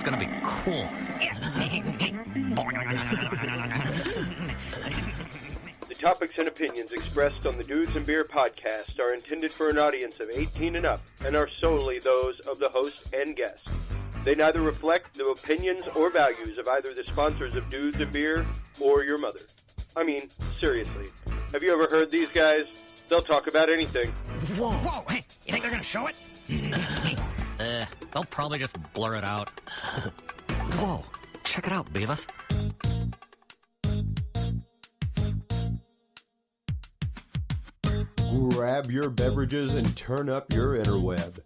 it's gonna be cool. The topics and opinions expressed on the Dudes and Beer podcast are intended for an audience of 18 and up and are solely those of the host and guests. They neither reflect the opinions or values of either the sponsors of Dudes and Beer or your mother. I mean, seriously. Have you ever heard these guys? They'll talk about anything. Whoa, hey, you think they're gonna show it? They'll probably just blur it out. Whoa, check it out, Beavis. Grab your beverages and turn up your interweb.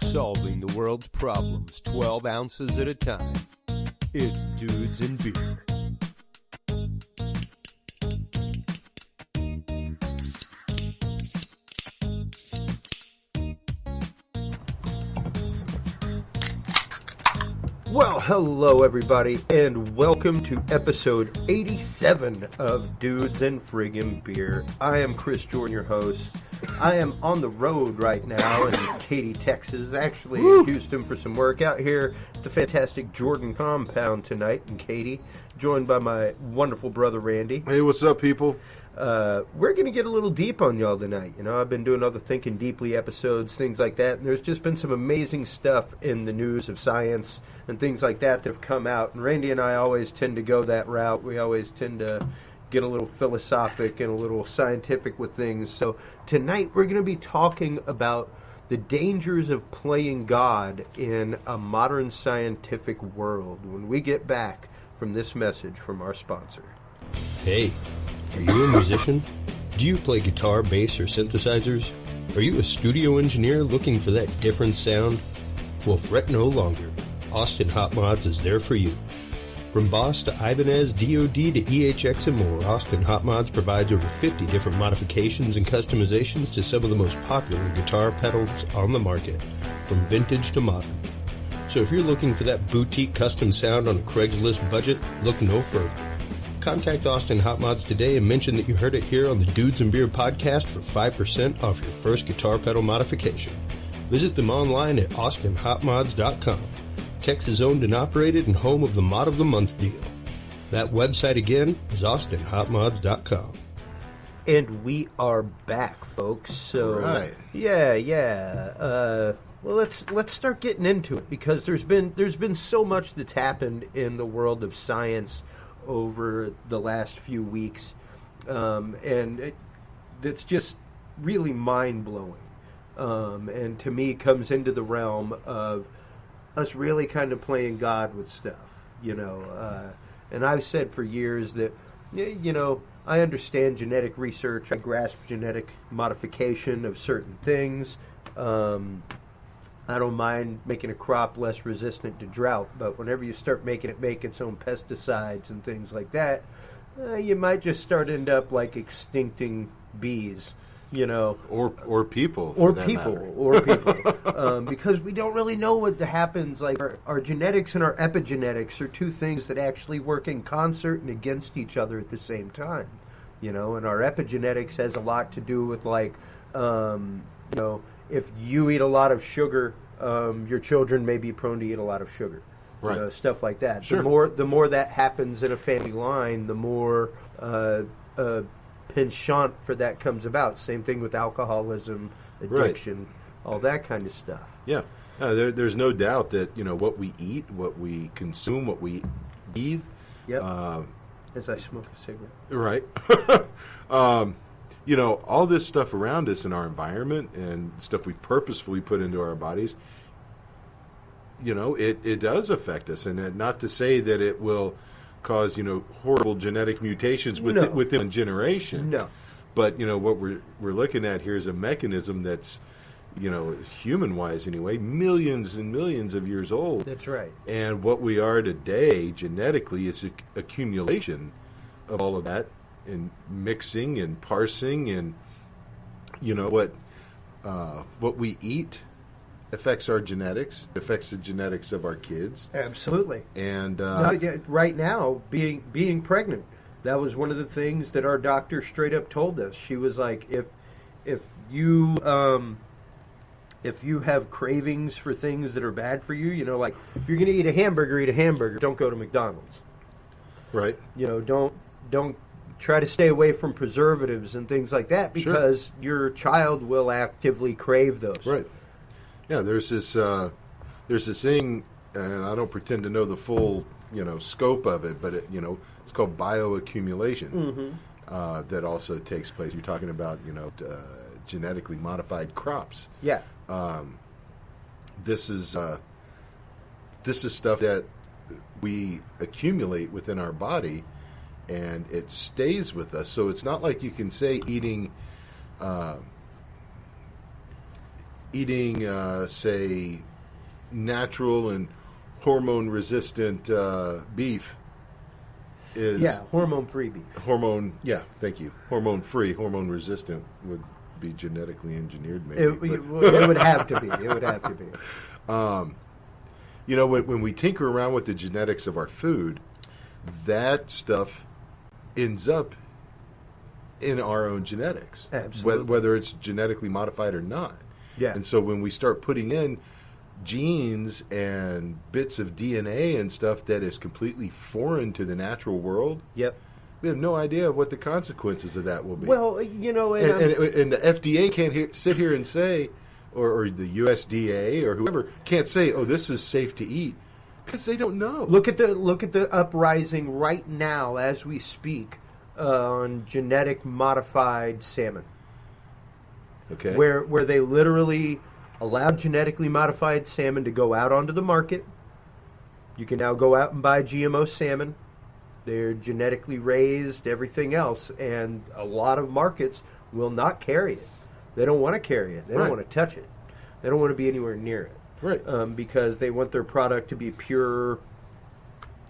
Solving the world's problems 12 ounces at a time. It's Dudes and Beer. Well, hello everybody, and welcome to episode 87 of Dudes and Friggin' Beer. I am Chris Jordan, your host. I am on the road right now in Katy, Texas, actually in Houston for some work out here at the fantastic Jordan compound tonight in Katy, joined by my wonderful brother Randy. Hey, what's up, people? We're going to get a little deep on y'all tonight. You know, I've been doing other Thinking Deeply episodes, things like that, and there's just been some amazing stuff in the news of science and things like that have come out, and Randy and I always tend to go that route. We always tend to get a little philosophic and a little scientific with things. So tonight we're going to be talking about the dangers of playing God in a modern scientific world when we get back from this message from our sponsor. Hey, are you a musician? Do you play guitar, bass, or synthesizers? Are you a studio engineer looking for that different sound? Well, fret no longer. Austin Hot Mods is there for you. From Boss to Ibanez, DoD to EHX and more, Austin Hot Mods provides over 50 different modifications and customizations to some of the most popular guitar pedals on the market, from vintage to modern. So if you're looking for that boutique custom sound on a Craigslist budget, look no further. Contact Austin Hot Mods today and mention that you heard it here on the Dudes and Beer podcast for 5% off your first guitar pedal modification. Visit them online at austinhotmods.com. Texas owned and operated and home of the Mod of the Month deal. That website again is austinhotmods.com. And we are back, folks. So, right. Well, let's start getting into it, because there's been so much that's happened in the world of science over the last few weeks, and that's just really mind blowing. And to me, comes into the realm of us really kind of playing God with stuff, you know. And I've said for years that, you know, I understand genetic research. I grasp genetic modification of certain things. I don't mind making a crop less resistant to drought, but whenever you start making it make its own pesticides and things like that, you might just end up like extincting bees. You know, or people, because we don't really know what happens. Like our genetics and our epigenetics are two things that actually work in concert and against each other at the same time. You know, and our epigenetics has a lot to do with, like, you know, if you eat a lot of sugar, your children may be prone to eat a lot of sugar. Right. You know, stuff like that. Sure. The more that happens in a family line, the more penchant for that comes about. Same thing with alcoholism, addiction, all that kind of stuff. Yeah. There's no doubt that, you know, what we eat, what we consume, what we breathe. Yep. As I smoke a cigarette. Right. You know, all this stuff around us in our environment and stuff we purposefully put into our bodies, you know, it does affect us. And not to say that it will cause, you know, horrible genetic mutations within a generation. No. But, you know, what we're looking at here is a mechanism that's, you know, human-wise anyway, millions and millions of years old. That's right. And what we are today, genetically, is accumulation of all of that, and mixing and parsing, and, you know, what we eat affects our genetics, affects the genetics of our kids. Absolutely. And right now, being pregnant, that was one of the things that our doctor straight up told us. She was like, if you if you have cravings for things that are bad for you, like if you're going to eat a hamburger, eat a hamburger. Don't go to McDonald's. Right. Don't try to stay away from preservatives and things like that because your child will actively crave those. Right. Yeah, there's this thing, and I don't pretend to know the full, scope of it, but it's called bioaccumulation. That also takes place. You're talking about, genetically modified crops. Yeah. This is stuff that we accumulate within our body, and it stays with us. So it's not like you can say eating, say, natural and hormone-resistant beef is... Yeah, hormone-free beef. Thank you. Hormone-free, hormone-resistant would be genetically engineered, maybe. It would have to be. It would have to be. When we tinker around with the genetics of our food, that stuff ends up in our own genetics. Absolutely. Whether it's genetically modified or not. Yeah. And so when we start putting in genes and bits of DNA and stuff that is completely foreign to the natural world, yep, we have no idea what the consequences of that will be. Well, and the FDA can't sit here and say, or the USDA or whoever can't say, "Oh, this is safe to eat," because they don't know. Look at the uprising right now as we speak on genetic modified salmon. Okay. Where they literally allowed genetically modified salmon to go out onto the market. You can now go out and buy GMO salmon. They're genetically raised, everything else, and a lot of markets will not carry it. They don't want to carry it. They don't want to touch it. They don't want to be anywhere near it. Right. Because they want their product to be pure,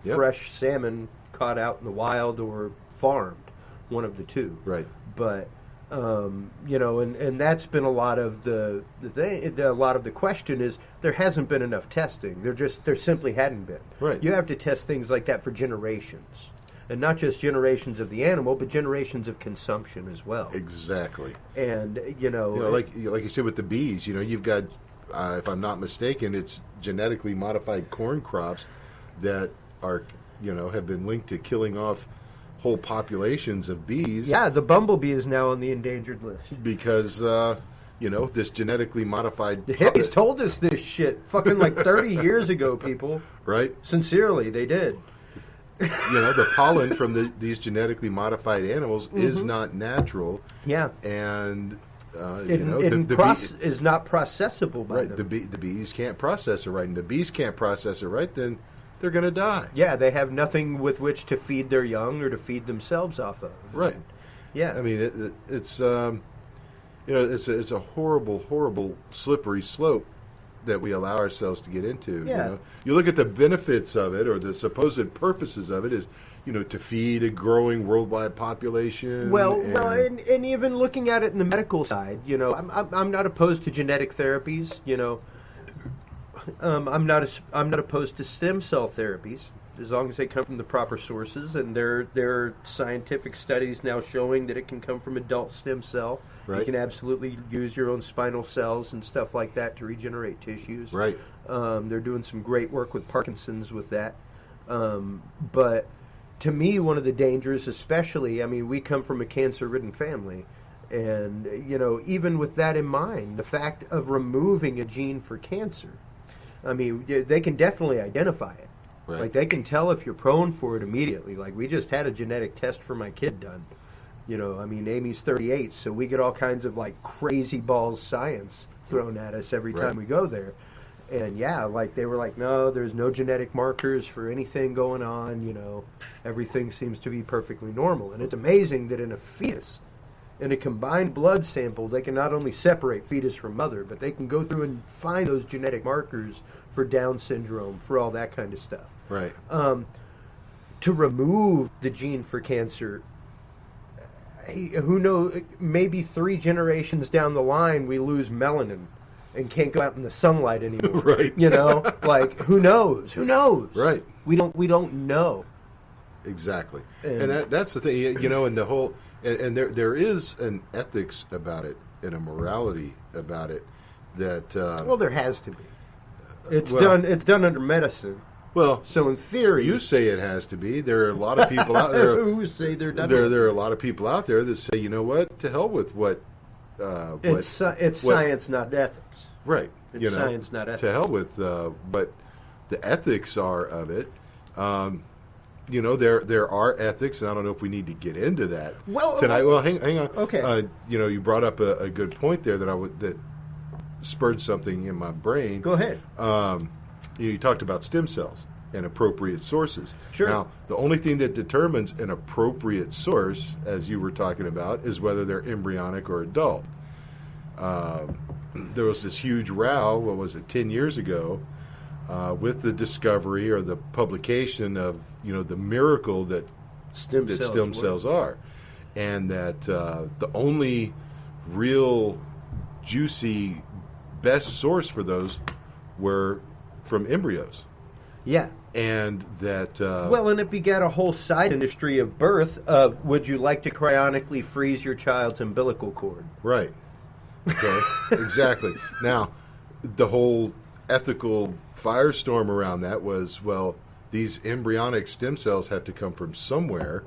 fresh salmon caught out in the wild or farmed, one of the two. Right. But and that's been a lot of the thing. A lot of the question is there hasn't been enough testing. There simply hadn't been. Right. You have to test things like that for generations, and not just generations of the animal, but generations of consumption as well. Exactly. And like you said with the bees, you've got, if I'm not mistaken, it's genetically modified corn crops that are, have been linked to killing off whole populations of bees. Yeah, the bumblebee is now on the endangered list. Because, this genetically modified... The hippies told us this shit fucking like 30 years ago, people. Right. Sincerely, they did. The pollen from these genetically modified animals is not natural. Yeah. And, is not processable by them. The bees can't process it right. And the bees can't process it right, then they're going to die. Yeah, they have nothing with which to feed their young or to feed themselves off of. Right. Yeah. I mean, it's it's a horrible, horrible slippery slope that we allow ourselves to get into. Yeah. You look at the benefits of it, or the supposed purposes of it, is to feed a growing worldwide population. And even looking at it in the medical side, I'm not opposed to genetic therapies. I'm not opposed to stem cell therapies as long as they come from the proper sources, and there are scientific studies now showing that it can come from adult stem cell. Right. You can absolutely use your own spinal cells and stuff like that to regenerate tissues. Right. They're doing some great work with Parkinson's with that. But to me, one of the dangers, especially, we come from a cancer-ridden family, and even with that in mind, the fact of removing a gene for cancer. They can definitely identify it. Right. Like, they can tell if you're prone for it immediately. Like, we just had a genetic test for my kid done. Amy's 38, so we get all kinds of, crazy balls science thrown at us every time we go there. And, they were like, no, there's no genetic markers for anything going on, Everything seems to be perfectly normal. And it's amazing that in a fetus, in a combined blood sample, they can not only separate fetus from mother, but they can go through and find those genetic markers for Down syndrome, for all that kind of stuff. Right. To remove the gene for cancer, who knows, maybe 3 generations down the line, we lose melanin and can't go out in the sunlight anymore. Right. Who knows? Who knows? Right. We don't know. Exactly. And that's the thing, and the whole... And there is an ethics about it and a morality about it that Well, there has to be. It's well- done. It's done under medicine. well, So in theory, you say it has to be. There are a lot of people out there. who say they're done. There are a lot of people out there that say, you know what, to hell with what. It's science, not ethics. Right. It's science, not ethics. To hell with what the ethics are of it. There are ethics, and I don't know if we need to get into that tonight. Well, hang on. Okay. You brought up a good point there that spurred something in my brain. Go ahead. You talked about stem cells and appropriate sources. Sure. Now, the only thing that determines an appropriate source, as you were talking about, is whether they're embryonic or adult. There was this huge row, 10 years ago, with the discovery or the publication of, the miracle that Stem cells are. And that the only real juicy, best source for those were from embryos. Yeah. And that... and it begat a whole side industry of birth of, would you like to cryonically freeze your child's umbilical cord? Right. Okay, exactly. Now, the whole ethical firestorm around that was, these embryonic stem cells have to come from somewhere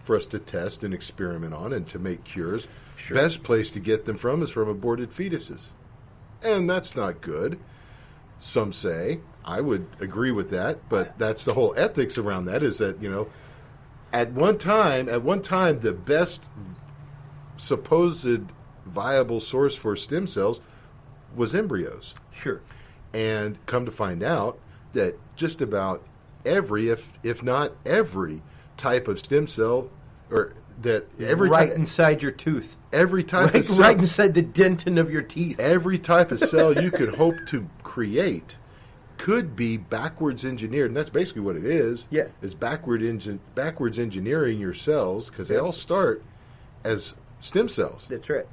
for us to test and experiment on and to make cures. Sure. Best place to get them from is from aborted fetuses. And that's not good, some say. I would agree with that, but that's the whole ethics around that is that, at one time, the best supposed viable source for stem cells was embryos. Sure. And come to find out that just about every, if not every, type of stem cell, or that every right type, inside your tooth. every type of cell, Right inside the dentin of your teeth. every type of cell you could hope to create could be backwards engineered, and that's basically what it is. Yeah. Is backwards engineering your cells, because they all start as stem cells That's right.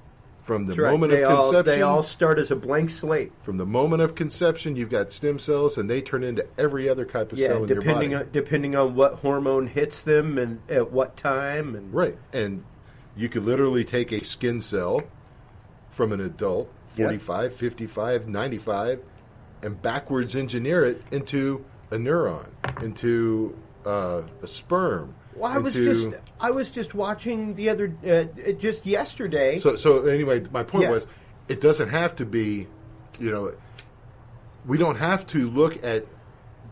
from the That's right. moment of conception. They all start as a blank slate. From the moment of conception, you've got stem cells, and they turn into every other type of cell in your body. Depending on what hormone hits them and at what time. And Right. And you could literally take a skin cell from an adult, 45, 55, 95, and backwards engineer it into a neuron, into a sperm. Well, I was just watching the other just yesterday. So anyway, my point was, it doesn't have to be, we don't have to look at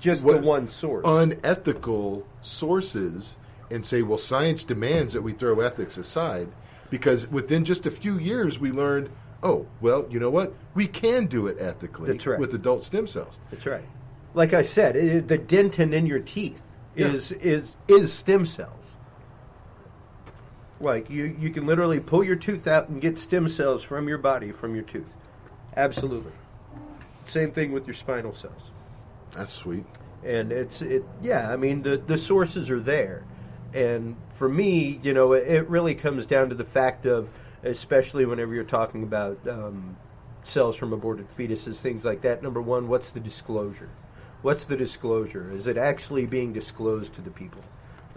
just the one source. Unethical sources and say, well, science demands that we throw ethics aside, because within just a few years we learned, oh, well, you know what? We can do it ethically. That's right. With adult stem cells. That's right. Like I said, the dentin in your teeth is stem cells. Like you can literally pull your tooth out and get stem cells from your body, from your tooth. Absolutely. Same thing with your spinal cells. That's sweet. And I mean, the sources are there. And for me, it really comes down to the fact of, especially whenever you're talking about cells from aborted fetuses, things like that. Number one, what's the disclosure? What's the disclosure? Is it actually being disclosed to the people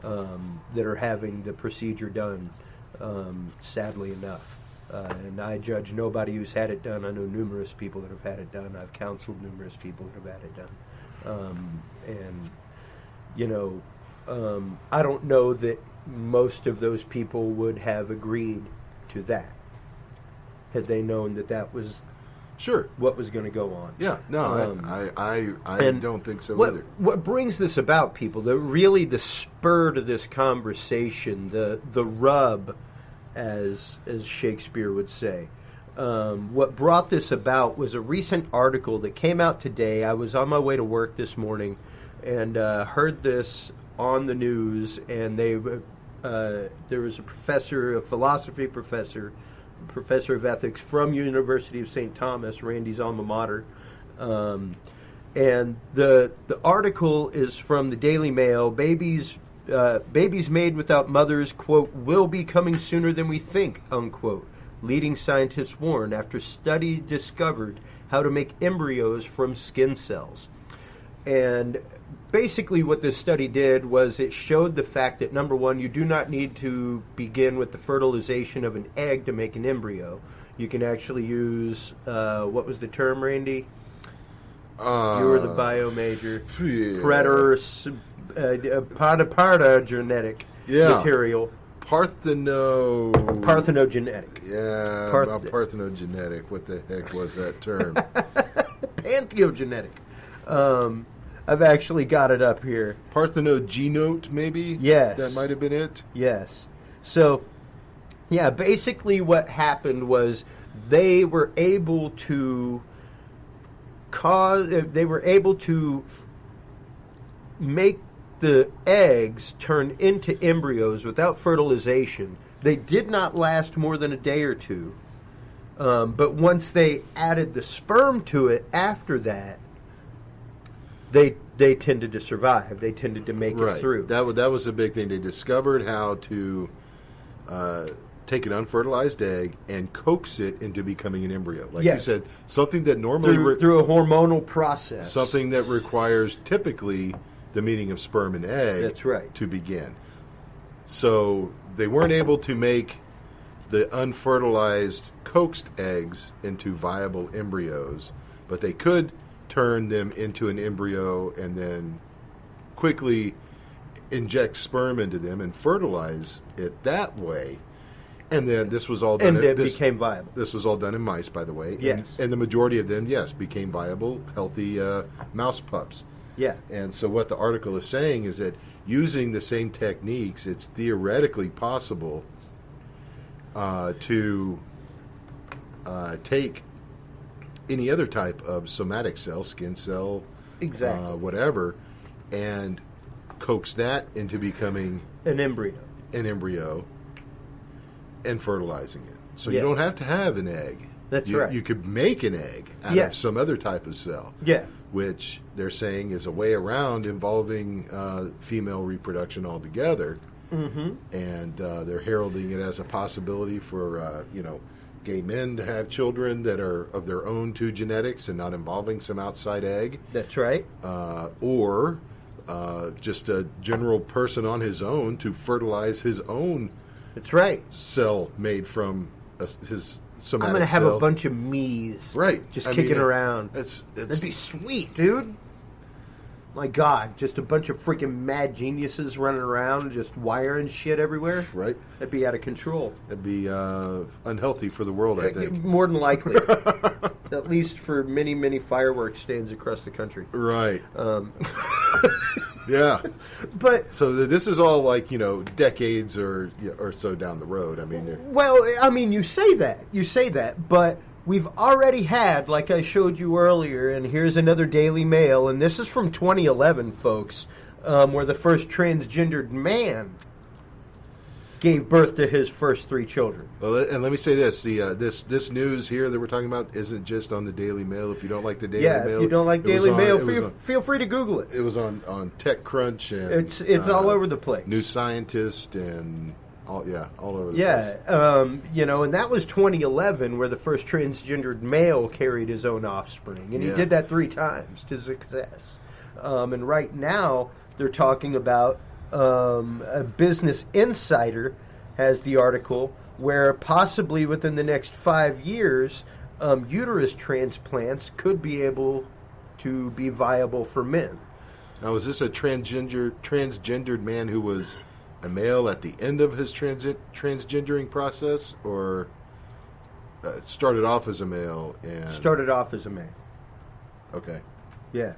that are having the procedure done, sadly enough? And I judge nobody who's had it done. I know numerous people that have had it done. I've counseled numerous people that have had it done. I don't know that most of those people would have agreed to that had they known that was sure what was going to go on. Yeah, no, I don't think so either. What brings this about, people? The spur to this conversation, the rub, as Shakespeare would say. What brought this about was a recent article that came out today. I was on my way to work this morning and heard this on the news, and there was a philosophy professor of ethics from University of St. Thomas, Randy's alma mater, and the article is from the Daily Mail. Babies made without mothers, quote, will be coming sooner than we think, unquote. Leading scientists warn after study discovered how to make embryos from skin cells. And basically what this study did was it showed the fact that, number one, you do not need to begin with the fertilization of an egg to make an embryo. You can actually use, what was the term, Randy? You were the bio major. Yeah. Parda genetic material. Parthenogenetic. Yeah, parthenogenetic. What the heck was that term? Pantheogenetic. I've actually got it up here. Parthenogenote, maybe? Yes. That might have been it? Yes. So, yeah, basically what happened was they were able to make the eggs turn into embryos without fertilization. They did not last more than a day or two. But once they added the sperm to it after that, they tended to survive. They tended to make it through. That was a big thing. They discovered how to take an unfertilized egg and coax it into becoming an embryo. Like you said, something that normally... Through a hormonal process. Something that requires typically the meeting of sperm and egg. That's right. To begin. So they weren't able to make the unfertilized coaxed eggs into viable embryos, but they could turn them into an embryo and then quickly inject sperm into them and fertilize it that way. And then this was all done. And it became viable. This was all done in mice, by the way. Yes. And the majority of them, yes, became viable, healthy mouse pups. Yeah. And so what the article is saying is that using the same techniques, it's theoretically possible to take any other type of somatic cell, skin cell, exactly, whatever, and coax that into becoming an embryo, and fertilizing it. So you don't have to have an egg. That's right. You could make an egg out of some other type of cell. Yeah. Which they're saying is a way around involving female reproduction altogether. Mm-hmm. And they're heralding it as a possibility for, gay men to have children that are of their own two genetics and not involving some outside egg. That's right. Or just a general person on his own to fertilize his own. That's right. Cell made from his somatic I'm going to have cell. a bunch of me's. Right. Just kicking around. That'd be sweet, dude. My God, just a bunch of freaking mad geniuses running around, just wiring shit everywhere. Right. That'd be out of control. That'd be unhealthy for the world, I think. More than likely. At least for many, many fireworks stands across the country. Right. Yeah. But so this is all like, decades or so down the road. I mean, you say that, but we've already had, like I showed you earlier, and here's another Daily Mail, and this is from 2011, folks, where the first transgendered man gave birth to his first 3 children. Well, and let me say this: this news here that we're talking about isn't just on the Daily Mail. If you don't like the Daily Mail, if you don't like Daily Mail, feel free to Google it. It was on TechCrunch and it's all over the place. New Scientist and all over the place. Yeah, and that was 2011, where the first transgendered male carried his own offspring, and he did that 3 times to success. And right now, they're talking about a Business Insider has the article where possibly within the next 5 years, uterus transplants could be able to be viable for men. Now, is this a transgendered man who was a male at the end of his transgendering process, or started off as a male? Started off as a man. Okay. Yeah.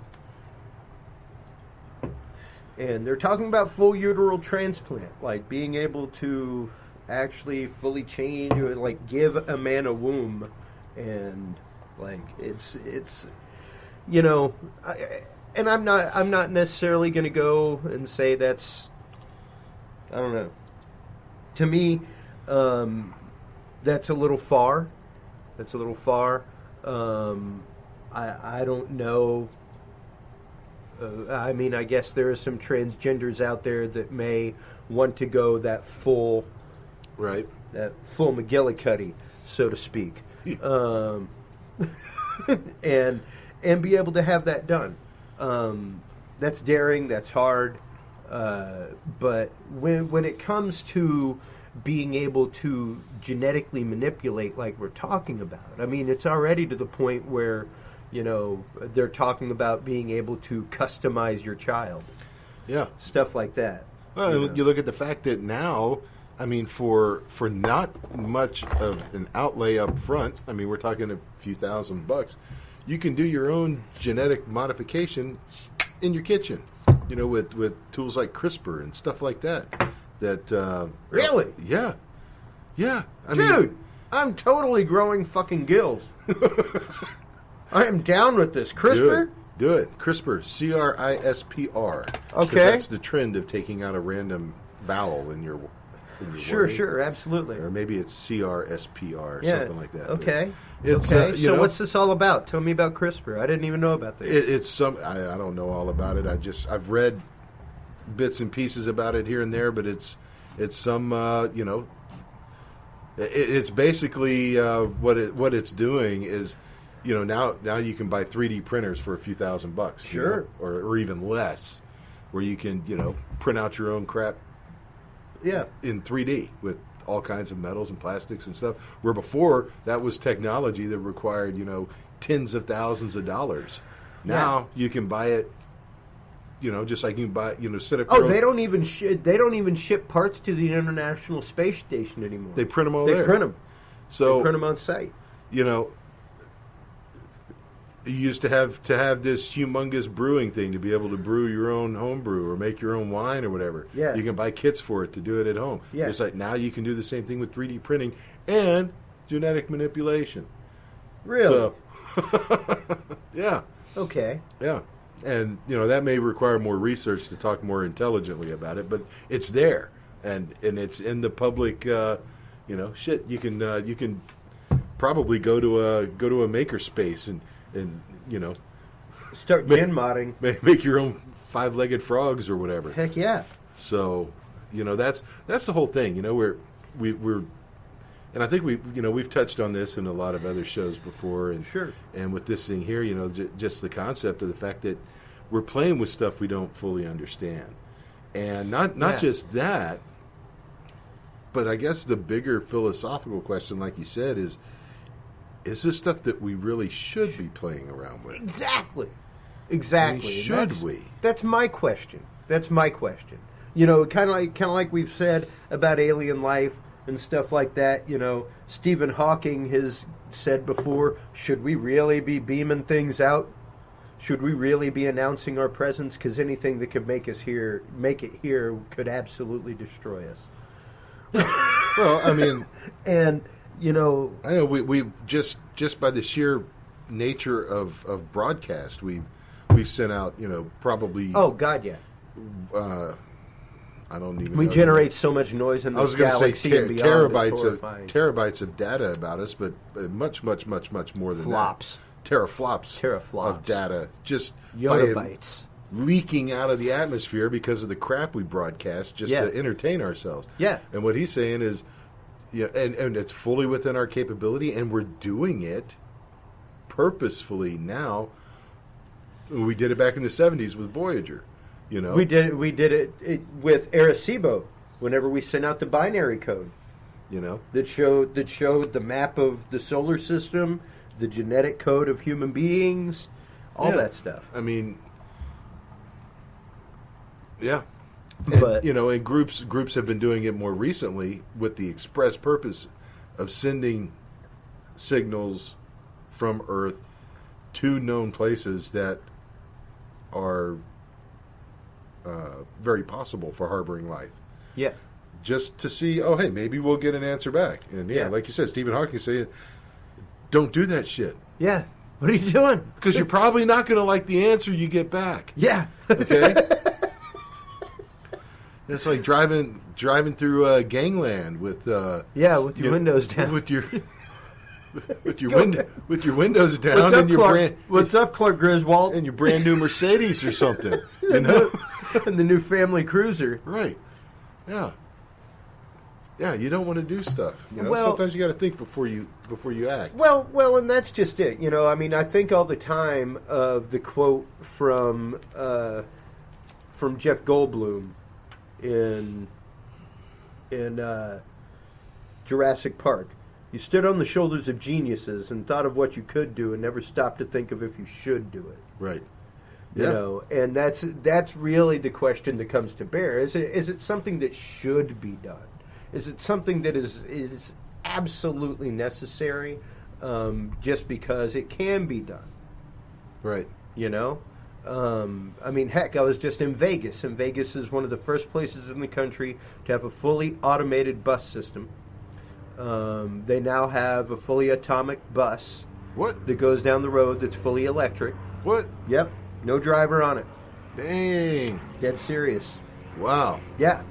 And they're talking about full uteral transplant, like being able to actually fully change, or like give a man a womb, and like it's and I'm not necessarily going to go and say that's, I don't know. To me, that's a little far. I don't know. I guess there are some transgenders out there that may want to go that full McGillicuddy, so to speak, and be able to have that done. That's daring. That's hard. But when it comes to being able to genetically manipulate like we're talking about. I mean, it's already to the point where, they're talking about being able to customize your child. Yeah. Stuff like that. Well, you look at the fact that now, I mean, for not much of an outlay up front, I mean, we're talking a few $1,000, you can do your own genetic modification in your kitchen, with tools like CRISPR and stuff like that. Really? Yeah. Yeah. Dude, I'm totally growing fucking gills. I am down with this. CRISPR? Do it. CRISPR. CRISPR. Okay. That's the trend of taking out a random vowel in your word. Sure, absolutely. Or maybe it's CRSPR or Yeah. something like that. Okay. It's, okay. So what's this all about? Tell me about CRISPR. I didn't even know about this. It's some. I don't know all about it. I've read bits and pieces about it here and there, but it's some it's basically what it's doing is. Now you can buy 3D printers for a few $1,000. Sure. Or even less, where you can, print out your own crap in 3D with all kinds of metals and plastics and stuff. Where before, that was technology that required, tens of thousands of dollars. Now you can buy it, just like you can buy, set up your own. They don't even ship parts to the International Space Station anymore. They print them all there. They print them. So, they print them on site. You used to have this humongous brewing thing to be able to brew your own home brew or make your own wine or whatever. Yeah. You can buy kits for it to do it at home. Yeah. It's like now you can do the same thing with 3D printing and genetic manipulation. Really? So, yeah. Okay. Yeah. And, that may require more research to talk more intelligently about it, but it's there. And it's in the public, shit. You can probably go to a maker space and start gin modding. Make your own 5-legged frogs or whatever. Heck yeah. So, that's the whole thing. We're and I think we've touched on this in a lot of other shows before. And sure. And with this thing here, just the concept of the fact that we're playing with stuff we don't fully understand, and not just that, but I guess the bigger philosophical question, like you said, is this stuff that we really should be playing around with? Exactly. I mean, should we? That's my question. Kind of like we've said about alien life and stuff like that. Stephen Hawking has said before, should we really be beaming things out? Should we really be announcing our presence? Because anything that could make it here could absolutely destroy us. Well, I mean, and I know we just by the sheer nature of broadcast, we've sent out probably. Oh God, yeah. I don't even. We generate so much noise in this galaxy and beyond. Terabytes of data about us, but much more than flops. That. Teraflops of data, just yottabytes leaking out of the atmosphere because of the crap we broadcast just to entertain ourselves. Yeah. And what he's saying is, and it's fully within our capability, and we're doing it purposefully now. We did it back in the 70s with Voyager. We did it with Arecibo whenever we sent out the binary code. That showed the map of the solar system, the genetic code of human beings, all that stuff. I mean, yeah. But and groups have been doing it more recently with the express purpose of sending signals from Earth to known places that are very possible for harboring life. Yeah. Just to see, hey, maybe we'll get an answer back. And like you said, Stephen Hawking said, don't do that shit. Yeah. What are you doing? Because you're probably not going to like the answer you get back. Yeah. Okay? It's like driving through gangland with with your windows down. With your windows down. What's up, Clark? What's up, Clark Griswold? And your brand new Mercedes or something. And the new family cruiser. Right. Yeah. Yeah, you don't want to do stuff. Sometimes you got to think before you act. Well, and that's just it. I mean, I think all the time of the quote from Jeff Goldblum in Jurassic Park. You stood on the shoulders of geniuses and thought of what you could do and never stopped to think of if you should do it. Right. You know, and that's really the question that comes to bear. Is it something that should be done? Is it something that is absolutely necessary just because it can be done? Right. You know? I mean, heck, I was just in Vegas, and Vegas is one of the first places in the country to have a fully automated bus system. They now have a fully atomic bus. What? That goes down the road that's fully electric. What? Yep. No driver on it. Dang. Dead serious. Wow. Yeah.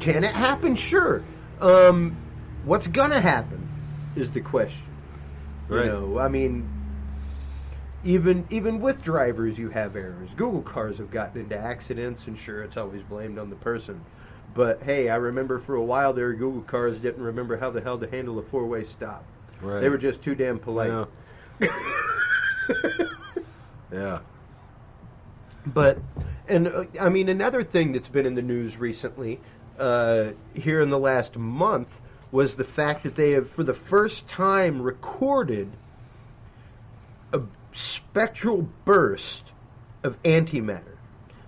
Can it happen? Sure. What's gonna happen is the question. Right. You know, I mean, even with drivers, you have errors. Google cars have gotten into accidents, and sure, it's always blamed on the person. But hey, I remember for a while there, Google cars didn't remember how the hell to handle a four-way stop. Right. They were just too damn polite. Yeah. But, and I mean, another thing that's been in the news recently, here in the last month, was the fact that they have, for the first time, recorded a spectral burst of antimatter.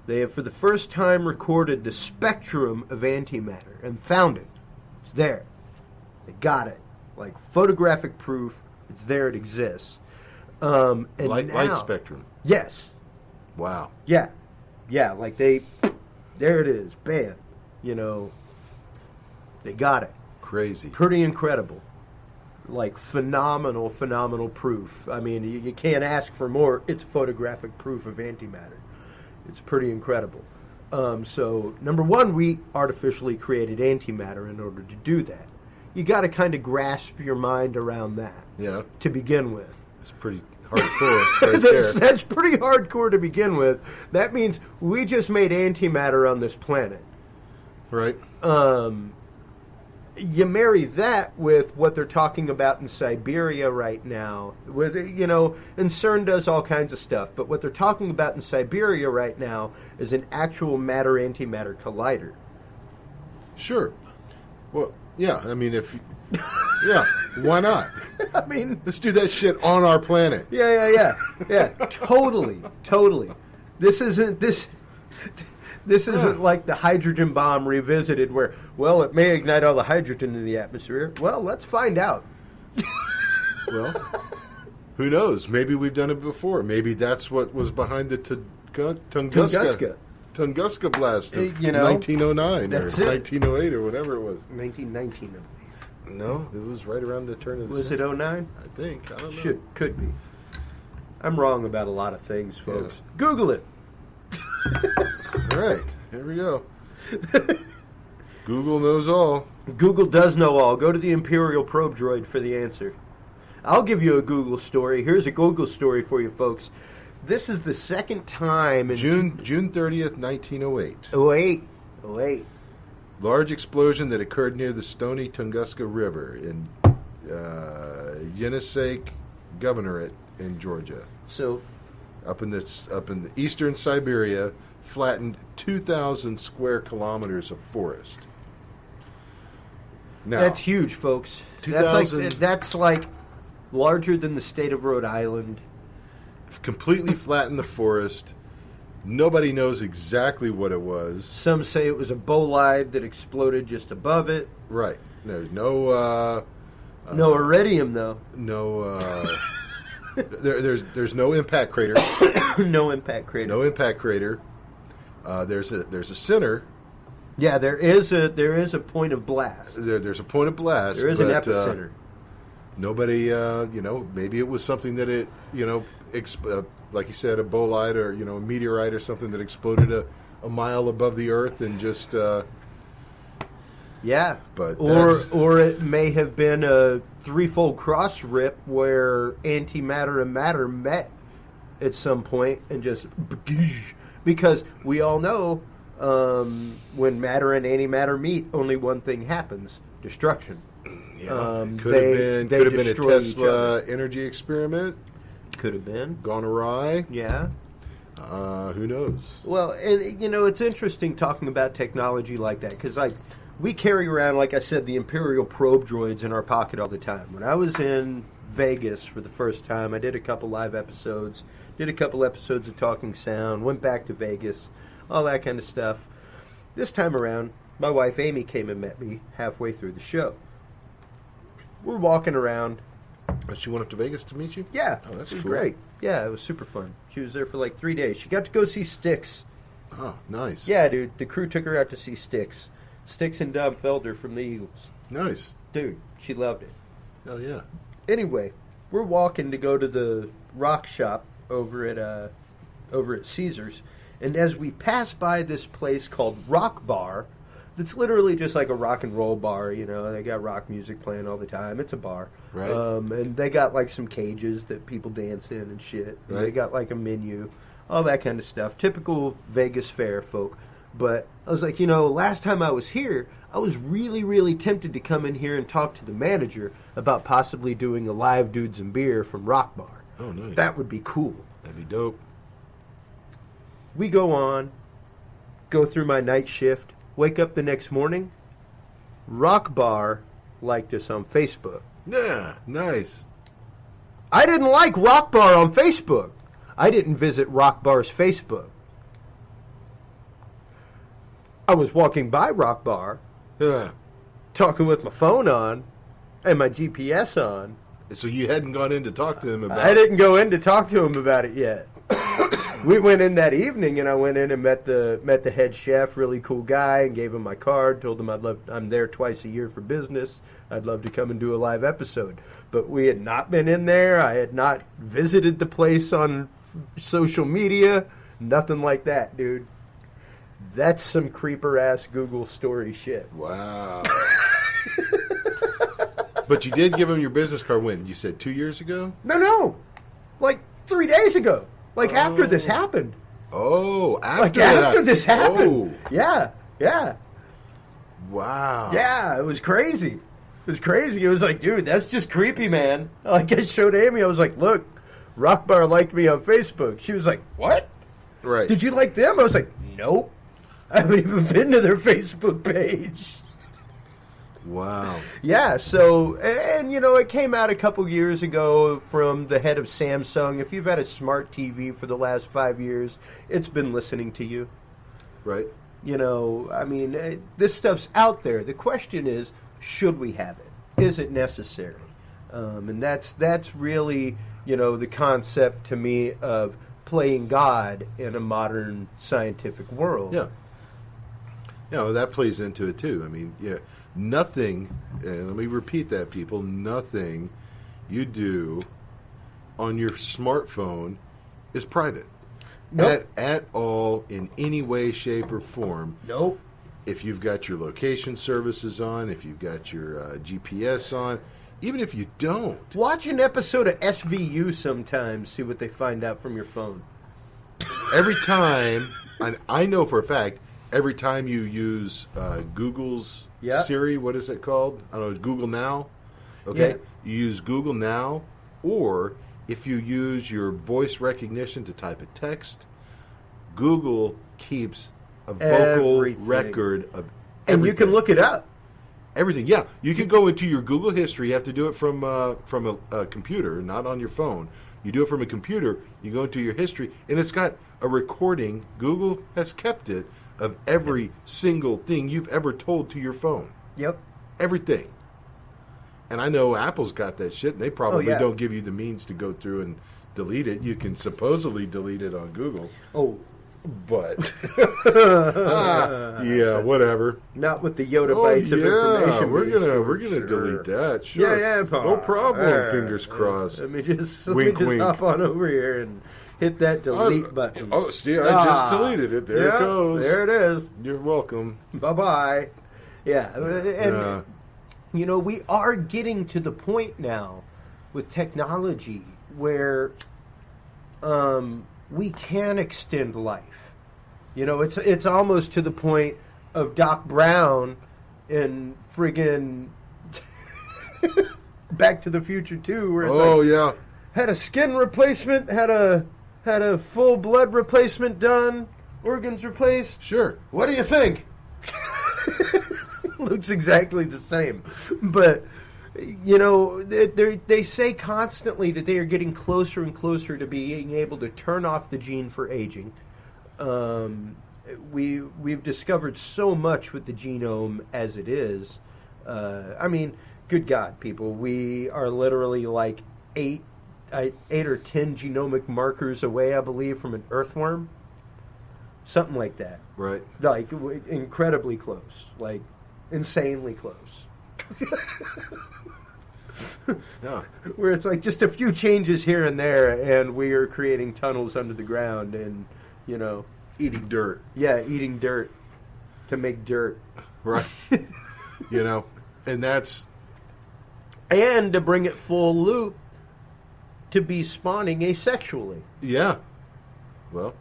They have, for the first time, recorded the spectrum of antimatter and found it. It's there. They got it. Like photographic proof. It's there. It exists. And light spectrum. Yes. Wow. Yeah. Yeah, like there it is. Bam. You know, they got it. Crazy. Pretty incredible. Like phenomenal proof. I mean, you can't ask for more. It's photographic proof of antimatter. It's pretty incredible. So, number one, we artificially created antimatter in order to do that. You got to kind of grasp your mind around that. Yeah. To begin with. It's pretty hardcore right there. That's pretty hardcore to begin with. That means we just made antimatter on this planet. Right. You marry that with what they're talking about in Siberia right now. With, you know, and CERN does all kinds of stuff, but what they're talking about in Siberia right now is an actual matter-antimatter collider. Sure. Well, yeah, I mean, yeah, why not? I mean, let's do that shit on our planet. Yeah, totally. This isn't like the hydrogen bomb revisited where, well, it may ignite all the hydrogen in the atmosphere. Well, let's find out. Well, who knows? Maybe we've done it before. Maybe that's what was behind the Tunguska blast of 1909 or 1908 or whatever it was. 1919, I believe. No, it was right around the turn of the century. Was it 09? I think. I don't know. Could be. I'm wrong about a lot of things, folks. Yeah. Google it. All right, here we go. Google knows all. Google does know all. Go to the Imperial Probe Droid for the answer. I'll give you a Google story. Here's a Google story for you, folks. This is the second time in June 30th, 1908. 08. Large explosion that occurred near the Stony Tunguska River in Yenisei Governorate in Georgia. So, up in the eastern Siberia, flattened 2,000 square kilometers of forest. Now, that's huge, folks. That's like larger than the state of Rhode Island. Completely flattened the forest. Nobody knows exactly what it was. Some say it was a bolide that exploded just above it. Right. There's no iridium, though. No. There's no impact crater. No impact crater. No impact crater. There's a center. Yeah, there is a point of blast. There's a point of blast. There is an epicenter. Nobody, maybe it was something that it, like you said, a bolide or a meteorite or something that exploded a mile above the Earth and just. Yeah, but or it may have been a threefold cross rip where antimatter and matter met at some point and just because we all know when matter and antimatter meet, only one thing happens: destruction. Yeah. Could have been a Tesla energy experiment. Could have been gone awry. Yeah. Who knows? Well, and it's interesting talking about technology like that because we carry around, like I said, the Imperial probe droids in our pocket all the time. When I was in Vegas for the first time, I did a couple live episodes, did a couple episodes of Talking Sound, went back to Vegas, all that kind of stuff. This time around, my wife Amy came and met me halfway through the show. We're walking around. She went up to Vegas to meet you? Yeah, Oh, that's it was cool. great. Yeah, it was super fun. She was there for like 3 days. She got to go see Styx. Oh, nice. Yeah, dude, the crew took her out to see Styx. Styx and Dom Felder from the Eagles. Nice. Dude, she loved it. Oh, yeah. Anyway, we're walking to go to the rock shop over at Caesars, and as we pass by this place called Rock Bar, that's literally just like a rock and roll bar. You know, they got rock music playing all the time. It's a bar, Right. And they got like some cages that people dance in and shit. And Right. they got like a menu, all that kind of stuff. Typical Vegas fair folk. But I was like, last time I was here, I was really, really tempted to come in here and talk to the manager about possibly doing a live Dudes and Beer from Rock Bar. Oh, nice. That would be cool. That'd be dope. We go on, go through my night shift, wake up the next morning. Rock Bar liked us on Facebook. Yeah, nice. I didn't like Rock Bar on Facebook. I didn't visit Rock Bar's Facebook. I was walking by Rock Bar, Yeah. talking with my phone on and my GPS on. So you hadn't gone in to talk to him about I didn't go in to talk to him about it yet. We went in that evening, and I went in and met the head chef, really cool guy, and gave him my card. Told him I'm there twice a year for business. I'd love to come and do a live episode. But we had not been in there. I had not visited the place on social media. Nothing like that, dude. That's some creeper ass Google story shit. Wow. But you did give him your business card when? You said 2 years ago? No. Like 3 days ago. Like after this happened. Oh, After this happened. Oh, Yeah. wow. Yeah, it was crazy. It was crazy. It was like, dude, that's just creepy, man. Like, I showed Amy, I was like, look, Rock Bar liked me on Facebook. She was like, what? Right. Did you like them? I was like, nope. I haven't even been to their Facebook page. Wow. Yeah, so, and it came out a couple years ago from the head of Samsung. If you've had a smart TV for the last 5 years, it's been listening to you. Right. This stuff's out there. The question is, should we have it? Is it necessary? And that's really, the concept to me of playing God in a modern scientific world. Yeah. Well, that plays into it, too. Nothing, and let me repeat that, people, nothing you do on your smartphone is private. Nope. At all, in any way, shape, or form. Nope. If you've got your location services on, if you've got your GPS on, even if you don't. Watch an episode of SVU sometimes, see what they find out from your phone. Every time, and I know for a fact, every time you use Google's Siri, what is it called? I don't know, Google Now. Okay? Yeah. You use Google Now, or if you use your voice recognition to type a text, Google keeps a vocal Everything. record of everything. And you can look it up. Everything, yeah. You can go into your Google history. You have to do it from a computer, not on your phone. You do it from a computer. You go into your history, and it's got a recording. Google has kept it of every single thing you've ever told to your phone. Yep. Everything. And I know Apple's got that shit, and they probably yeah. don't give you the means to go through and delete it. You can supposedly delete it on Google. Oh. But, yeah, whatever. Not with the Yoda bytes of information. we're being gonna stored. delete that. Sure, Yeah, Paul. no problem. All right. Fingers crossed. Let me just Wink, wink. hop on over here and hit that delete button. Oh, see, I just deleted it. There it goes. There it is. You're welcome. Bye-bye. Yeah, and we are getting to the point now with technology where we can extend life. It's almost to the point of Doc Brown in friggin' Back to the Future 2, where it's had a skin replacement, had a full blood replacement done, organs replaced. Sure. What do you think? looks exactly the same. But, you know, they say constantly that they are getting closer and closer to being able to turn off the gene for aging. We've discovered so much with the genome as it is. I mean, good God, people, we are literally like 8 or 10 genomic markers away, I believe, from an earthworm. Something like that. Right. Like, incredibly close. Like, insanely close. Yeah. Where it's like just a few changes here and there, and we are creating tunnels under the ground and, you know... Eating dirt. Yeah, eating dirt to make dirt. Right. You know, and that's... And to bring it full loop, to be spawning asexually. Yeah. Well...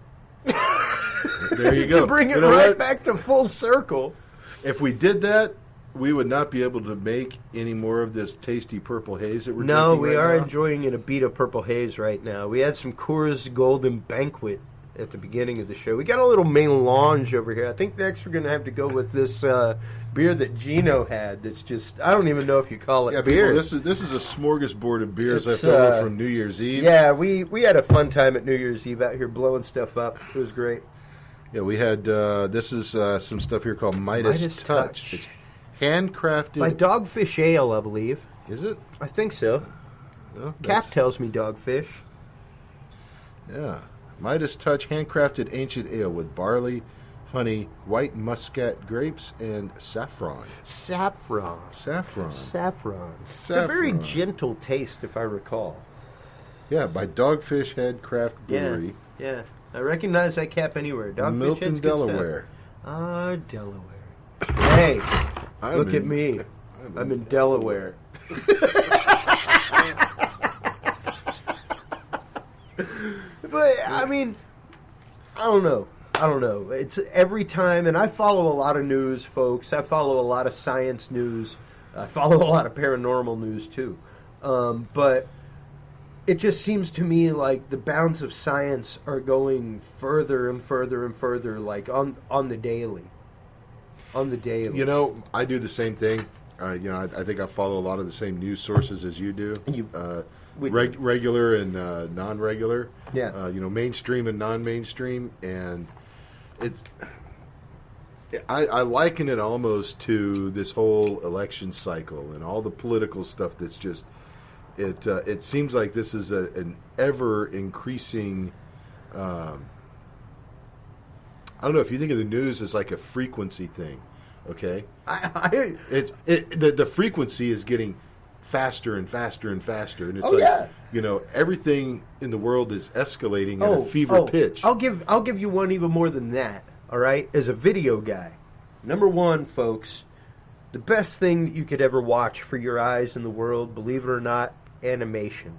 There you go. To bring it you know right what? back to full circle. If we did that, we would not be able to make any more of this tasty purple haze that we're No, drinking we right are now. enjoying a beat of purple haze right now. We had some Coors Golden Banquet at the beginning of the show. We got a little melange over here. I think next we're going to have to go with this beer that Gino had. That's just, I don't even know if you call it beer. People, this is a smorgasbord of beers It's, left over from New Year's Eve. Yeah, we had a fun time at New Year's Eve out here blowing stuff up. It was great. Yeah, we had, this is some stuff here called Midas Touch. It's handcrafted. By Dogfish Ale, I believe. Is it? I think so. Well, Cap tells me Dogfish. Yeah. Midas Touch handcrafted ancient ale with barley, honey, white muscat grapes, and saffron. Saffron. It's a very gentle taste, if I recall. Yeah, by Dogfish Head Craft Brewery. Yeah. I recognize that cap anywhere. Dogfish Milton, Head's good Delaware. stuff. Delaware. Hey, look at me. I'm in Delaware. But, I mean, I don't know. It's every time, and I follow a lot of news, folks. I follow a lot of science news. I follow a lot of paranormal news, too. But it just seems to me like the bounds of science are going further and further and further, like on the daily. On the daily. You know, I do the same thing. I think I follow a lot of the same news sources as you do. Regular and non-regular. Yeah. Mainstream and non-mainstream, and it's. I liken it almost to this whole election cycle and all the political stuff that's just. It seems like this is an ever increasing. I don't know if you think of the news as like a frequency thing. Okay, the frequency is getting faster and faster and faster, and it's everything in the world is escalating at a fever pitch. I'll give you one even more than that. All right, as a video guy, number one, folks, the best thing that you could ever watch for your eyes in the world, believe it or not, animation.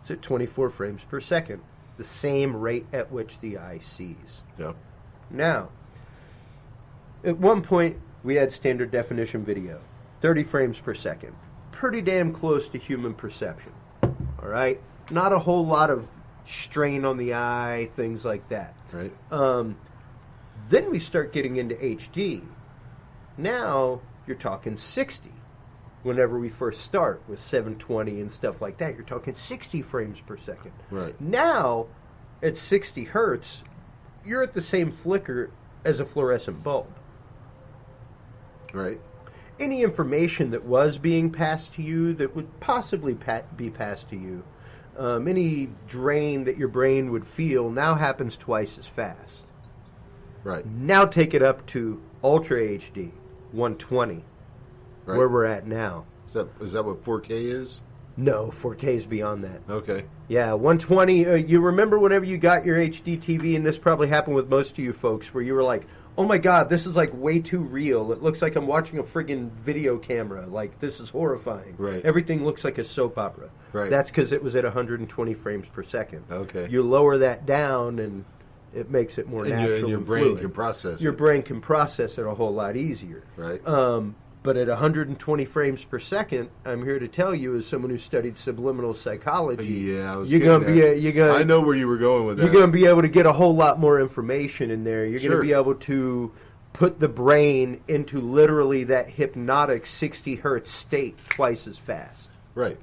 It's at 24 frames per second, the same rate at which the eye sees. Yeah. Now, at one point, we had standard definition video, 30 frames per second. Pretty damn close to human perception. All right? Not a whole lot of strain on the eye, things like that. Right. Then we start getting into HD. Now, you're talking 60. Whenever we first start with 720 and stuff like that, you're talking 60 frames per second. Right. Now, at 60 hertz, you're at the same flicker as a fluorescent bulb. Right. Any information that was being passed to you that would possibly be passed to you, any drain that your brain would feel now happens twice as fast. Right. Now take it up to Ultra HD, 120, Right. where we're at now. Is that what 4K is? No, 4K is beyond that. Okay. Yeah, 120. You remember whenever you got your HD TV, and this probably happened with most of you folks, where you were like, oh my God, this is like way too real. It looks like I'm watching a friggin' video camera. Like, this is horrifying. Right. Everything looks like a soap opera. Right. That's because it was at 120 frames per second. Okay. You lower that down, and it makes it more natural. And your and brain fluid. can process Your it. brain can process it a whole lot easier. Right. But at 120 frames per second, I'm here to tell you, as someone who studied subliminal psychology, Yeah, I was you're getting gonna that. you're gonna I know where you were going with that. you're gonna be able to get a whole lot more information in there. You're Sure. gonna be able to put the brain into literally that hypnotic 60 hertz state twice as fast. Right.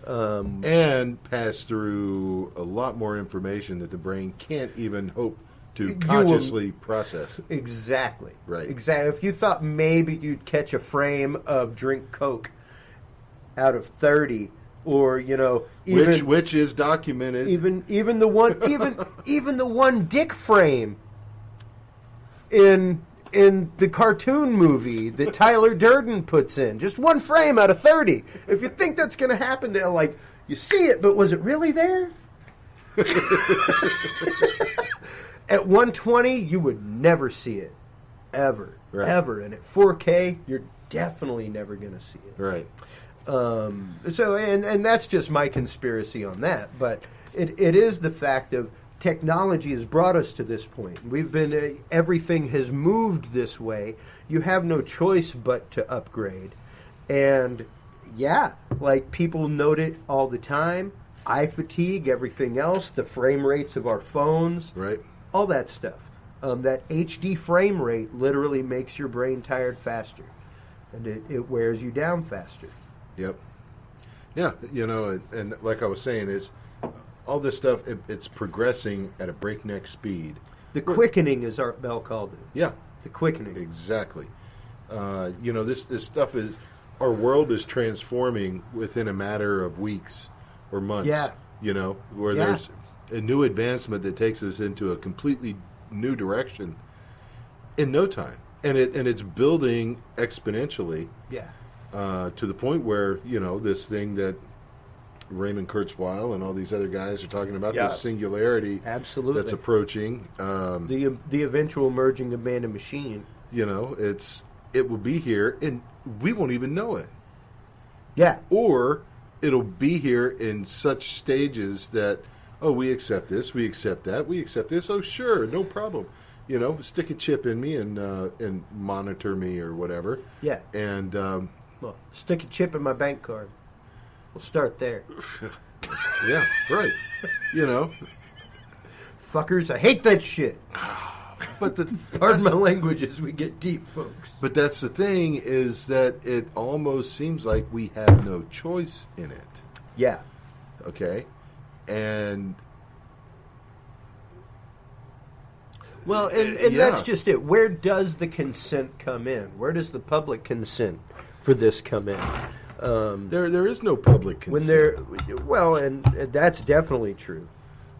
And pass through a lot more information that the brain can't even hope to consciously process. Exactly. Right. Exactly. If you thought maybe you'd catch a frame of drink Coke out of 30, or even which is documented. Even the one dick frame in the cartoon movie that Tyler Durden puts in, just one frame out of 30. If you think that's going to happen, they're like, you see it, but was it really there? At 120, you would never see it, ever, ever. And at 4K, you're definitely never going to see it. Right. So, and that's just my conspiracy on that. But it is the fact of technology has brought us to this point. We've been everything has moved this way. You have no choice but to upgrade. And yeah, like people note it all the time. Eye fatigue, everything else, the frame rates of our phones, right? All that stuff. That HD frame rate literally makes your brain tired faster, and it wears you down faster. Yep. Yeah, and like I was saying, it's all this stuff. It's progressing at a breakneck speed. The quickening, as Art Bell called it. Yeah, the quickening. Exactly. This stuff is, our world is transforming within a matter of weeks or months. Yeah. Where there's a new advancement that takes us into a completely new direction in no time, and it's building exponentially. Yeah. To the point where this thing that Raymond Kurzweil and all these other guys are talking about, this singularity, absolutely, that's approaching. The eventual merging of man and machine. It will be here, and we won't even know it. Yeah. Or it'll be here in such stages that, we accept this, we accept that, we accept this. Oh, sure, no problem. Stick a chip in me and monitor me or whatever. Yeah. And well, stick a chip in my bank card. We'll start there. Yeah, right. Fuckers, I hate that shit. But pardon my language as we get deep, folks. But that's the thing, is that it almost seems like we have no choice in it. Yeah. Okay? And well, and that's just it. Where does the consent come in? Where does the public consent for this come in? There is no public consent. And that's definitely true.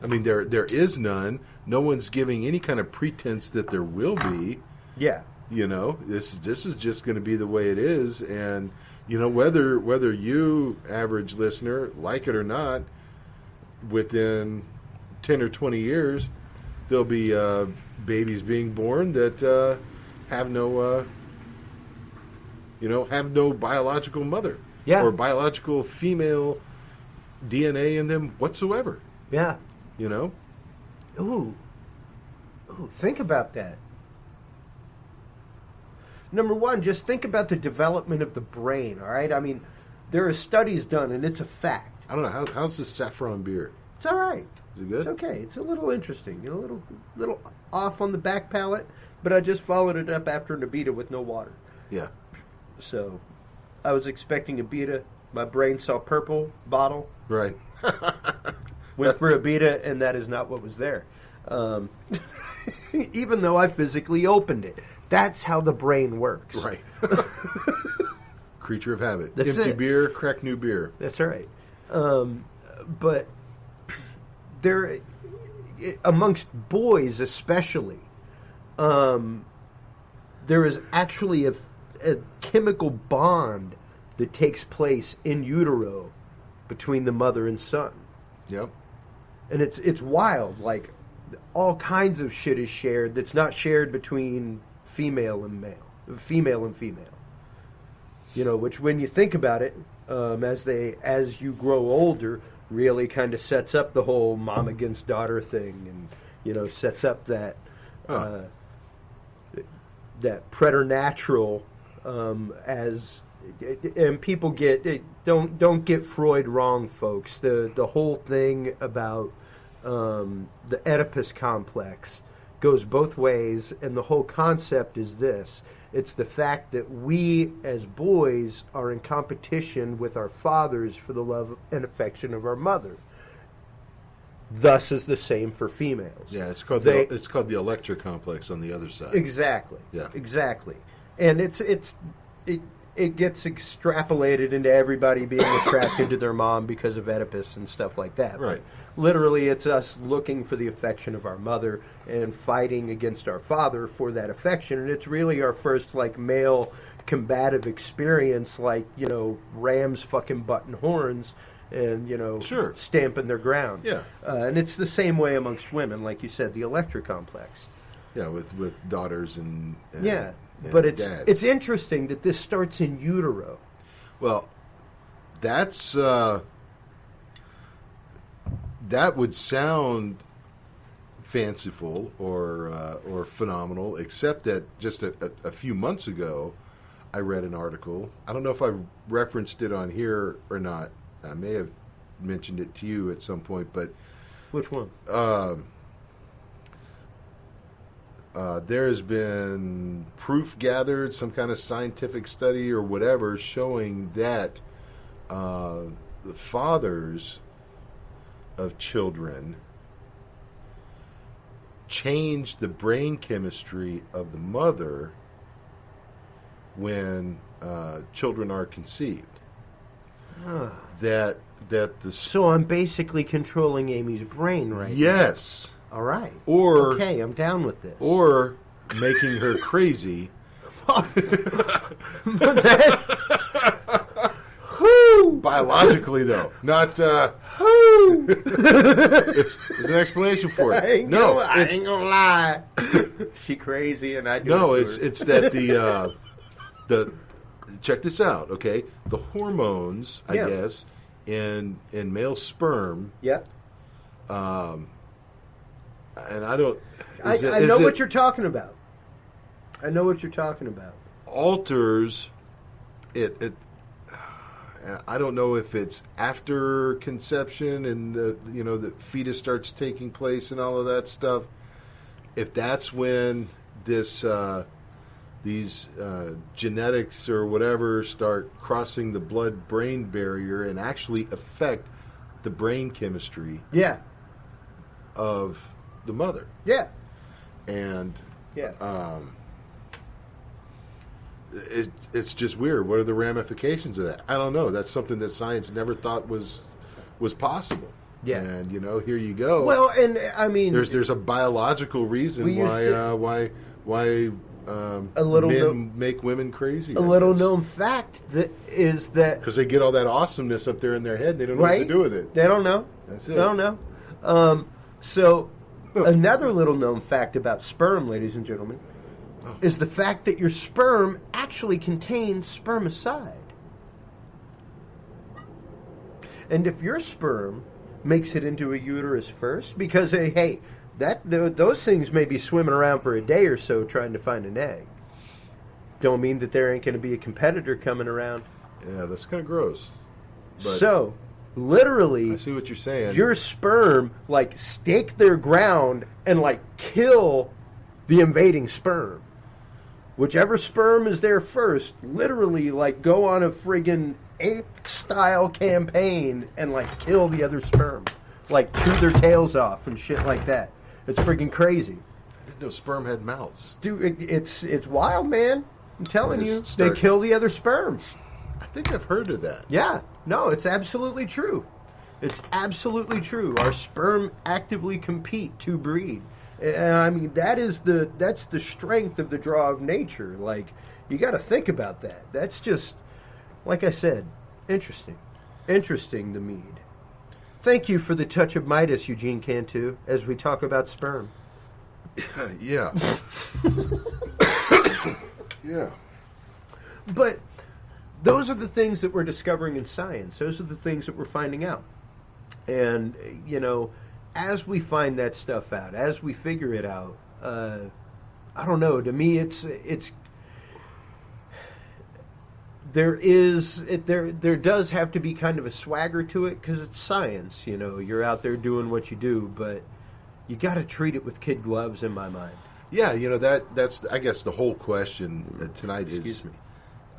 I mean, there is none. No one's giving any kind of pretense that there will be. Yeah. This is just going to be the way it is, and whether you, average listener, like it or not, within 10 or 20 years, there'll be babies being born that have no biological mother, or biological female DNA in them whatsoever. Yeah. Ooh, think about that. Number one, just think about the development of the brain, all right? I mean, there are studies done, and it's a fact. I don't know. How's this saffron beer? It's all right. Is it good? It's okay. It's a little interesting. A little off on the back palate, but I just followed it up after an Abita with no water. Yeah. So, I was expecting Abita. My brain saw purple bottle. Right. Went for Abita, and that is not what was there. Even though I physically opened it. That's how the brain works. Right. Creature of habit. That's Empty it. beer, crack new beer. That's right. But there, amongst boys especially, there is actually a chemical bond that takes place in utero between the mother and son. Yep. And it's wild. Like, all kinds of shit is shared that's not shared between female and female. Which when you think about it, as you grow older, really kind of sets up the whole mom against daughter thing, and sets up that that preternatural and people don't get Freud wrong, folks. The whole thing about the Oedipus complex goes both ways, and the whole concept is this. It's the fact that we, as boys, are in competition with our fathers for the love and affection of our mother. Thus is the same for females. Yeah, it's called the Electra complex on the other side. Exactly. Yeah. Exactly. And it gets extrapolated into everybody being attracted to their mom because of Oedipus and stuff like that. Right. Literally, it's us looking for the affection of our mother and fighting against our father for that affection. And it's really our first, like, male combative experience, like, you know, rams fucking button horns and, you know, Sure. stamping their ground. Yeah. And it's the same way amongst women, like you said, the Electra complex. Yeah, with daughters and Yeah. and But dads. it's interesting that this starts in utero. Well, that's that would sound fanciful or phenomenal, except that just a few months ago, I read an article. I don't know if I referenced it on here or not. I may have mentioned it to you at some point, but Which one? there has been proof gathered, some kind of scientific study or whatever, showing that the fathers of children change the brain chemistry of the mother when children are conceived. That the So I'm basically controlling Amy's brain right now. yes, All right. or Okay, I'm down with this. or making her crazy. Biologically, though, not. There's an explanation for it. I ain't gonna lie. She crazy and I do. No, it to her. it's that the check this out, okay? The hormones, I Yeah. guess, in male sperm, Yeah. and I don't. I know what you're talking about. I know what you're talking about. alters it. I don't know if it's after conception and the fetus starts taking place and all of that stuff. If that's when these genetics or whatever start crossing the blood-brain barrier and actually affect the brain chemistry Yeah. of the mother. Yeah. And Yeah. it's just weird. What are the ramifications of that? I don't know. That's something that science never thought was possible. Yeah. And here you go. Well, and I mean, there's a biological reason We used why A little men make women crazy. a little known fact is that because they get all that awesomeness up there in their head. They don't know right? what to do with it. They don't know. That's They it. don't know. So another little known fact about sperm, ladies and gentlemen, is the fact that your sperm actually contains spermicide. And if your sperm makes it into a uterus first, because hey, those things may be swimming around for a day or so trying to find an egg. Don't mean that there ain't going to be a competitor coming around. Yeah, that's kind of gross. But So, literally, I see what you're saying. your sperm stake their ground and kill the invading sperm. Whichever sperm is there first, literally go on a friggin' ape-style campaign and kill the other sperm, chew their tails off and shit like that. It's friggin' crazy, I didn't know sperm had mouths. dude. It's wild, man. I'm telling you, Just they start- kill the other sperm. I think I've heard of that. Yeah, no, it's absolutely true. It's absolutely true. Our sperm actively compete to breed. And I mean, that's the strength of the draw of nature. You got to think about that. That's just, like I said, interesting. Interesting to me. Thank you for the touch of Midas, Eugene Cantu, as we talk about sperm. Yeah. Yeah. But those are the things that we're discovering in science. Those are the things that we're finding out. And, as we find that stuff out, as we figure it out, I don't know. To me, there does have to be kind of a swagger to it because it's science. You're out there doing what you do, but you got to treat it with kid gloves in my mind. Yeah, that's I guess the whole question tonight is, Excuse me.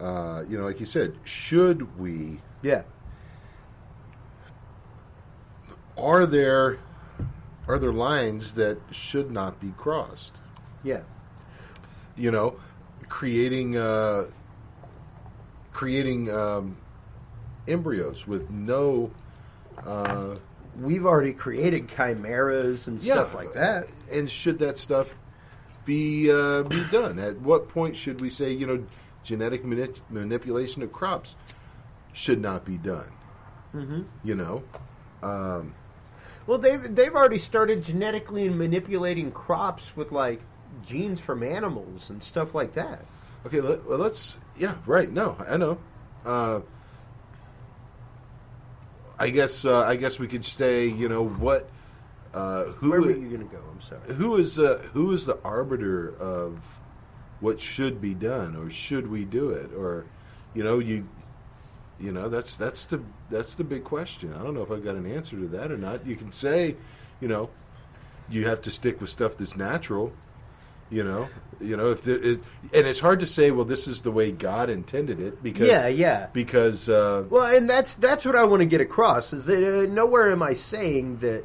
Like you said, should we? Yeah. Are there lines that should not be crossed? Yeah. Creating embryos with no. We've already created chimeras and stuff like that. And should that stuff be done? At what point should we say, genetic manipulation of crops should not be done? Mm-hmm. Well, they've already started genetically manipulating crops with like genes from animals and stuff like that. Okay, let's. Yeah, right. No, I know. I guess we could say, what. Who? Where were you going to go? I'm sorry. Who is the arbiter of what should be done, or should we do it, or, that's the big question. I don't know if I've got an answer to that or not. You can say, you have to stick with stuff that's natural. If and it's hard to say, well, this is the way God intended it, because because well, and that's what I want to get across is that nowhere am I saying that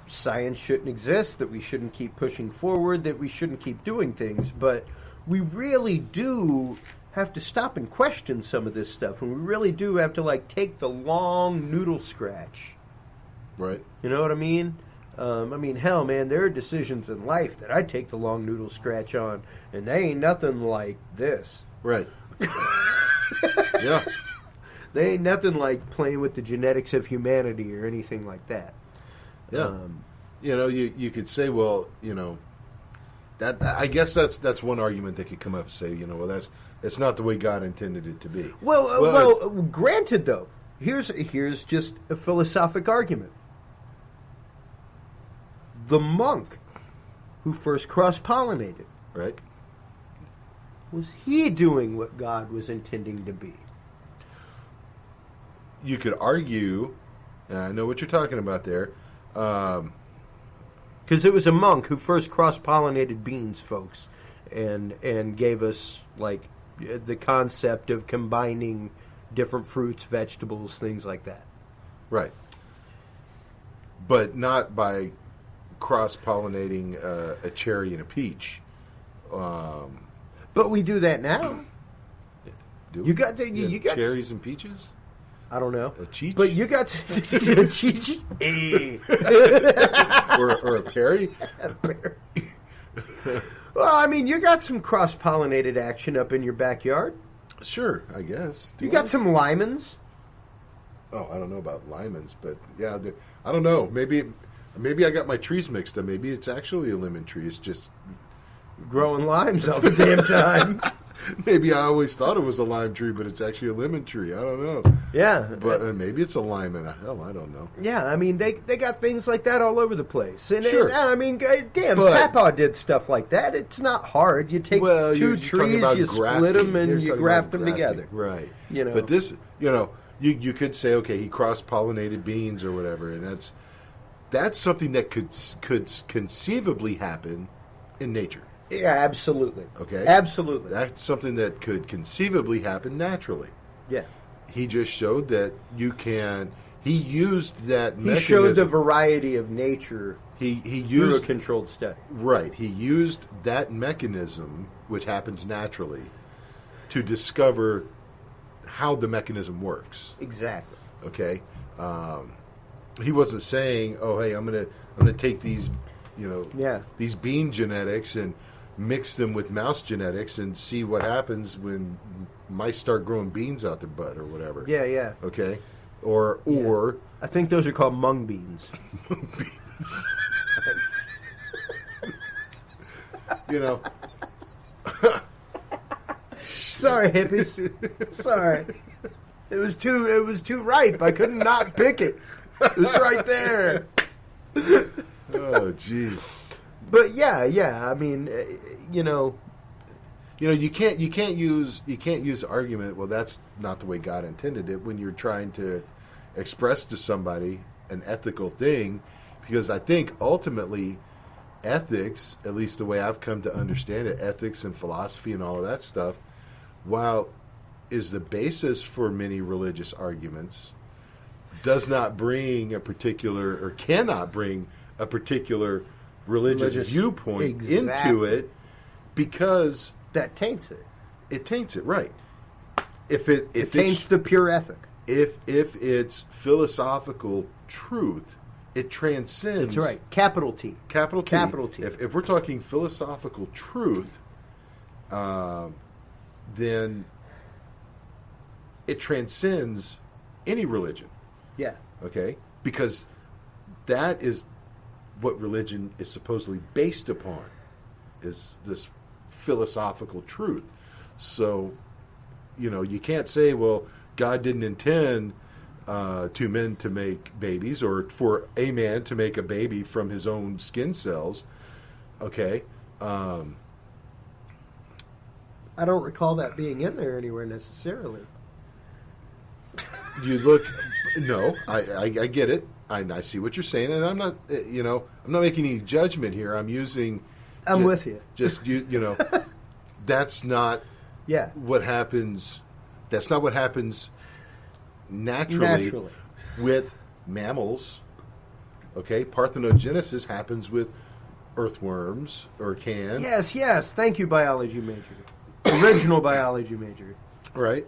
science shouldn't exist, that we shouldn't keep pushing forward, that we shouldn't keep doing things, but we really do have to stop and question some of this stuff, and we really do have to take the long noodle scratch. Right. You know what I mean? Hell, man, there are decisions in life that I take the long noodle scratch on, and they ain't nothing like this. Right. Yeah. They ain't nothing like playing with the genetics of humanity or anything like that. Yeah. You could say, well, that I guess that's one argument that could come up and say, well, that's not the way God intended it to be. Well, granted, though, here's just a philosophic argument. The monk who first cross-pollinated, right? Was he doing what God was intending to be? You could argue, and I know what you're talking about there, because it was a monk who first cross-pollinated beans, folks, and gave us the concept of combining different fruits, vegetables, things like that. Right. But not by cross-pollinating a cherry and a peach. But we do that now. Do you we? got you got cherries and peaches? I don't know. A cheech? But you got a cheech. or a berry? A berry. Well, you got some cross-pollinated action up in your backyard. Sure, I guess. You got some limons. Oh, I don't know about limons, but yeah, I don't know. Maybe I got my trees mixed up. Maybe it's actually a lemon tree. It's just growing limes all the damn time. Maybe I always thought it was a lime tree, but it's actually a lemon tree. I don't know. Yeah. But maybe it's a lime and hell, I don't know. Yeah, they got things like that all over the place. And, sure. Damn, Papa did stuff like that. It's not hard. You take two trees, you split them, and you graft them together. Right. But this, you could say, okay, he cross-pollinated beans or whatever, and that's something that could conceivably happen in nature. Yeah, absolutely. Okay? Absolutely. That's something that could conceivably happen naturally. Yeah. He just showed that you can... He used that mechanism. He showed the variety of nature he through used a controlled study. Right. He used that mechanism, which happens naturally, to discover how the mechanism works. Exactly. Okay? He wasn't saying, oh, hey, I'm gonna take these, these bean genetics and mix them with mouse genetics and see what happens when mice start growing beans out their butt or whatever. Yeah, yeah. Okay? Or I think those are called mung beans. Mung beans. Sorry, hippies. Sorry. It was too ripe. I couldn't not pick it. It was right there. Oh, jeez. But yeah. You can't use the argument. Well, that's not the way God intended it when you're trying to express to somebody an ethical thing, Because I think ultimately ethics, at least the way I've come to understand it, ethics and philosophy and all of that stuff, while is the basis for many religious arguments, does not bring a particular, or cannot bring a particular religious viewpoint into it, because that taints it. It taints it, right? If it taints the pure ethic. If it's philosophical truth, it transcends. That's right. Capital T. Capital T. Capital T. If we're talking philosophical truth, then it transcends any religion. Yeah. Okay? Because that is what religion is supposedly based upon, is this philosophical truth. So, you can't say, well, God didn't intend two men to make babies, or for a man to make a baby from his own skin cells. Okay? I don't recall that being in there anywhere necessarily. You look, no, I get it. I see what you're saying, and I'm not, I'm not making any judgment here. I'm using. I'm with you. Just that's not. Yeah. What happens? That's not what happens naturally. With mammals. Okay, parthenogenesis happens with earthworms, or can. Yes. Thank you, biology major. Original biology major. Right.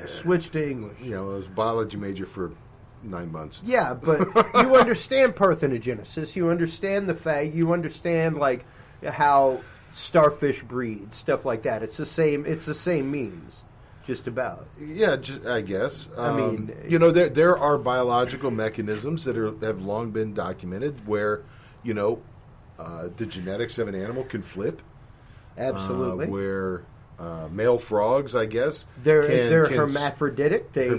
Switch to English. I was biology major for 9 months. Yeah, but you understand parthenogenesis. You understand the fact. You understand how starfish breed, stuff like that. It's the same. It's the same means, just about. Yeah, I guess. I mean, there are biological mechanisms that have long been documented where, the genetics of an animal can flip. Absolutely. Where male frogs, I guess, they're hermaphroditic. They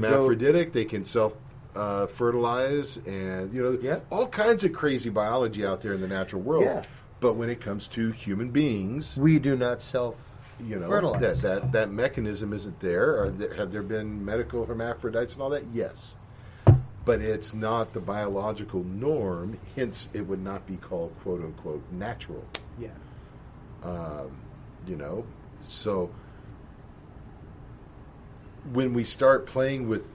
can self-fertilize, and all kinds of crazy biology out there in the natural world. Yeah. But when it comes to human beings, we do not self-fertilize. That mechanism isn't there. Have there been medical hermaphrodites and all that? Yes. But it's not the biological norm, hence it would not be called quote-unquote natural. Yeah. So when we start playing with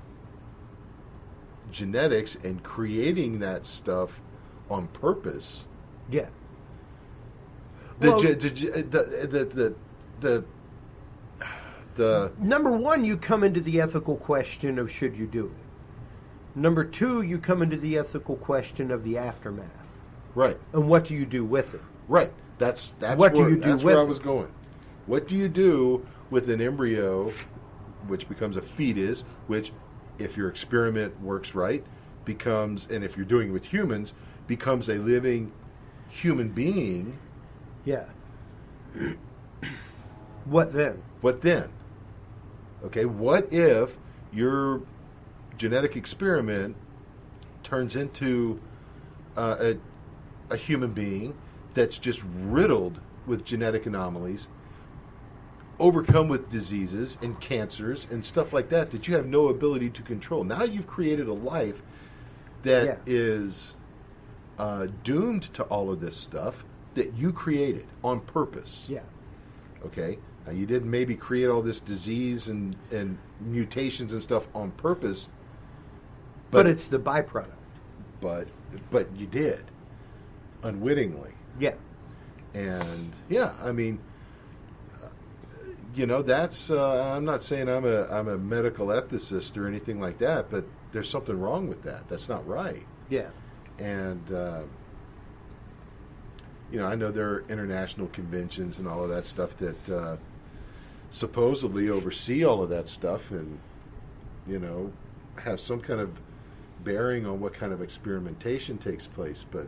genetics and creating that stuff on purpose, yeah. The number one, you come into the ethical question of should you do it. Number two, you come into the ethical question of the aftermath. Right. And what do you do with it? Right. That's what do you do with where I it? was going. What do you do with an embryo, which becomes a fetus, which, if your experiment works right, becomes, and if you're doing it with humans, becomes a living human being? Yeah. What then? What then? Okay, what if your genetic experiment turns into a human being that's just riddled with genetic anomalies, overcome with diseases and cancers and stuff like that you have no ability to control? Now you've created a life that is doomed to all of this stuff that you created on purpose. Yeah. Okay? Now, you didn't maybe create all this disease and mutations and stuff on purpose. But it's the byproduct. But you did. Unwittingly. Yeah. And, I mean, that's, I'm not saying I'm a medical ethicist or anything like that, but there's something wrong with that. That's not right. Yeah. And, I know there are international conventions and all of that stuff that supposedly oversee all of that stuff and, have some kind of bearing on what kind of experimentation takes place. But,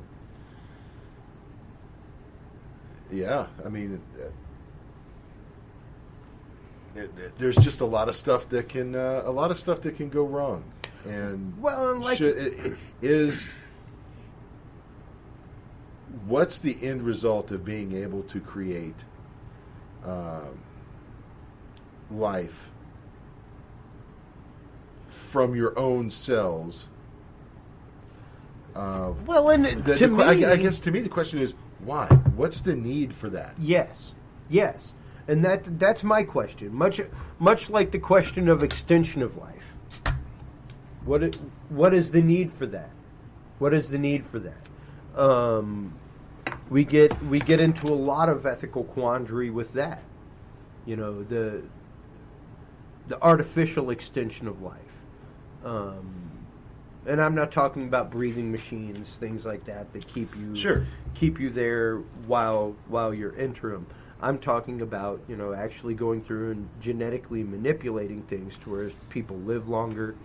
I mean, there's just a lot of stuff that can go wrong. And what's the end result of being able to create life from your own cells Well, and I guess to me the question is why? What's the need for that? Yes, and that's my question. Much like the question of extension of life. What is the need for that? What is the need for that? We get into a lot of ethical quandary with that. You know, the artificial extension of life. And I'm not talking about breathing machines, things like that keep you there while you're interim. I'm talking about, you know, actually going through and genetically manipulating things to where people live longer.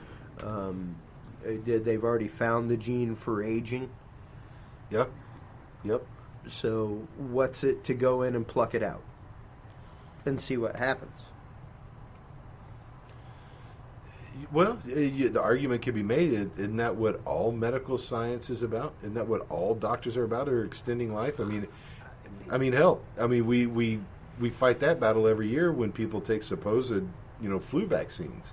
They've already found the gene for aging. Yep. So what's it to go in and pluck it out and see what happens? Well, the argument can be made. Isn't that what all medical science is about? Isn't that what all doctors are about? Are extending life? I mean, hell. I mean, we fight that battle every year when people take supposed, flu vaccines.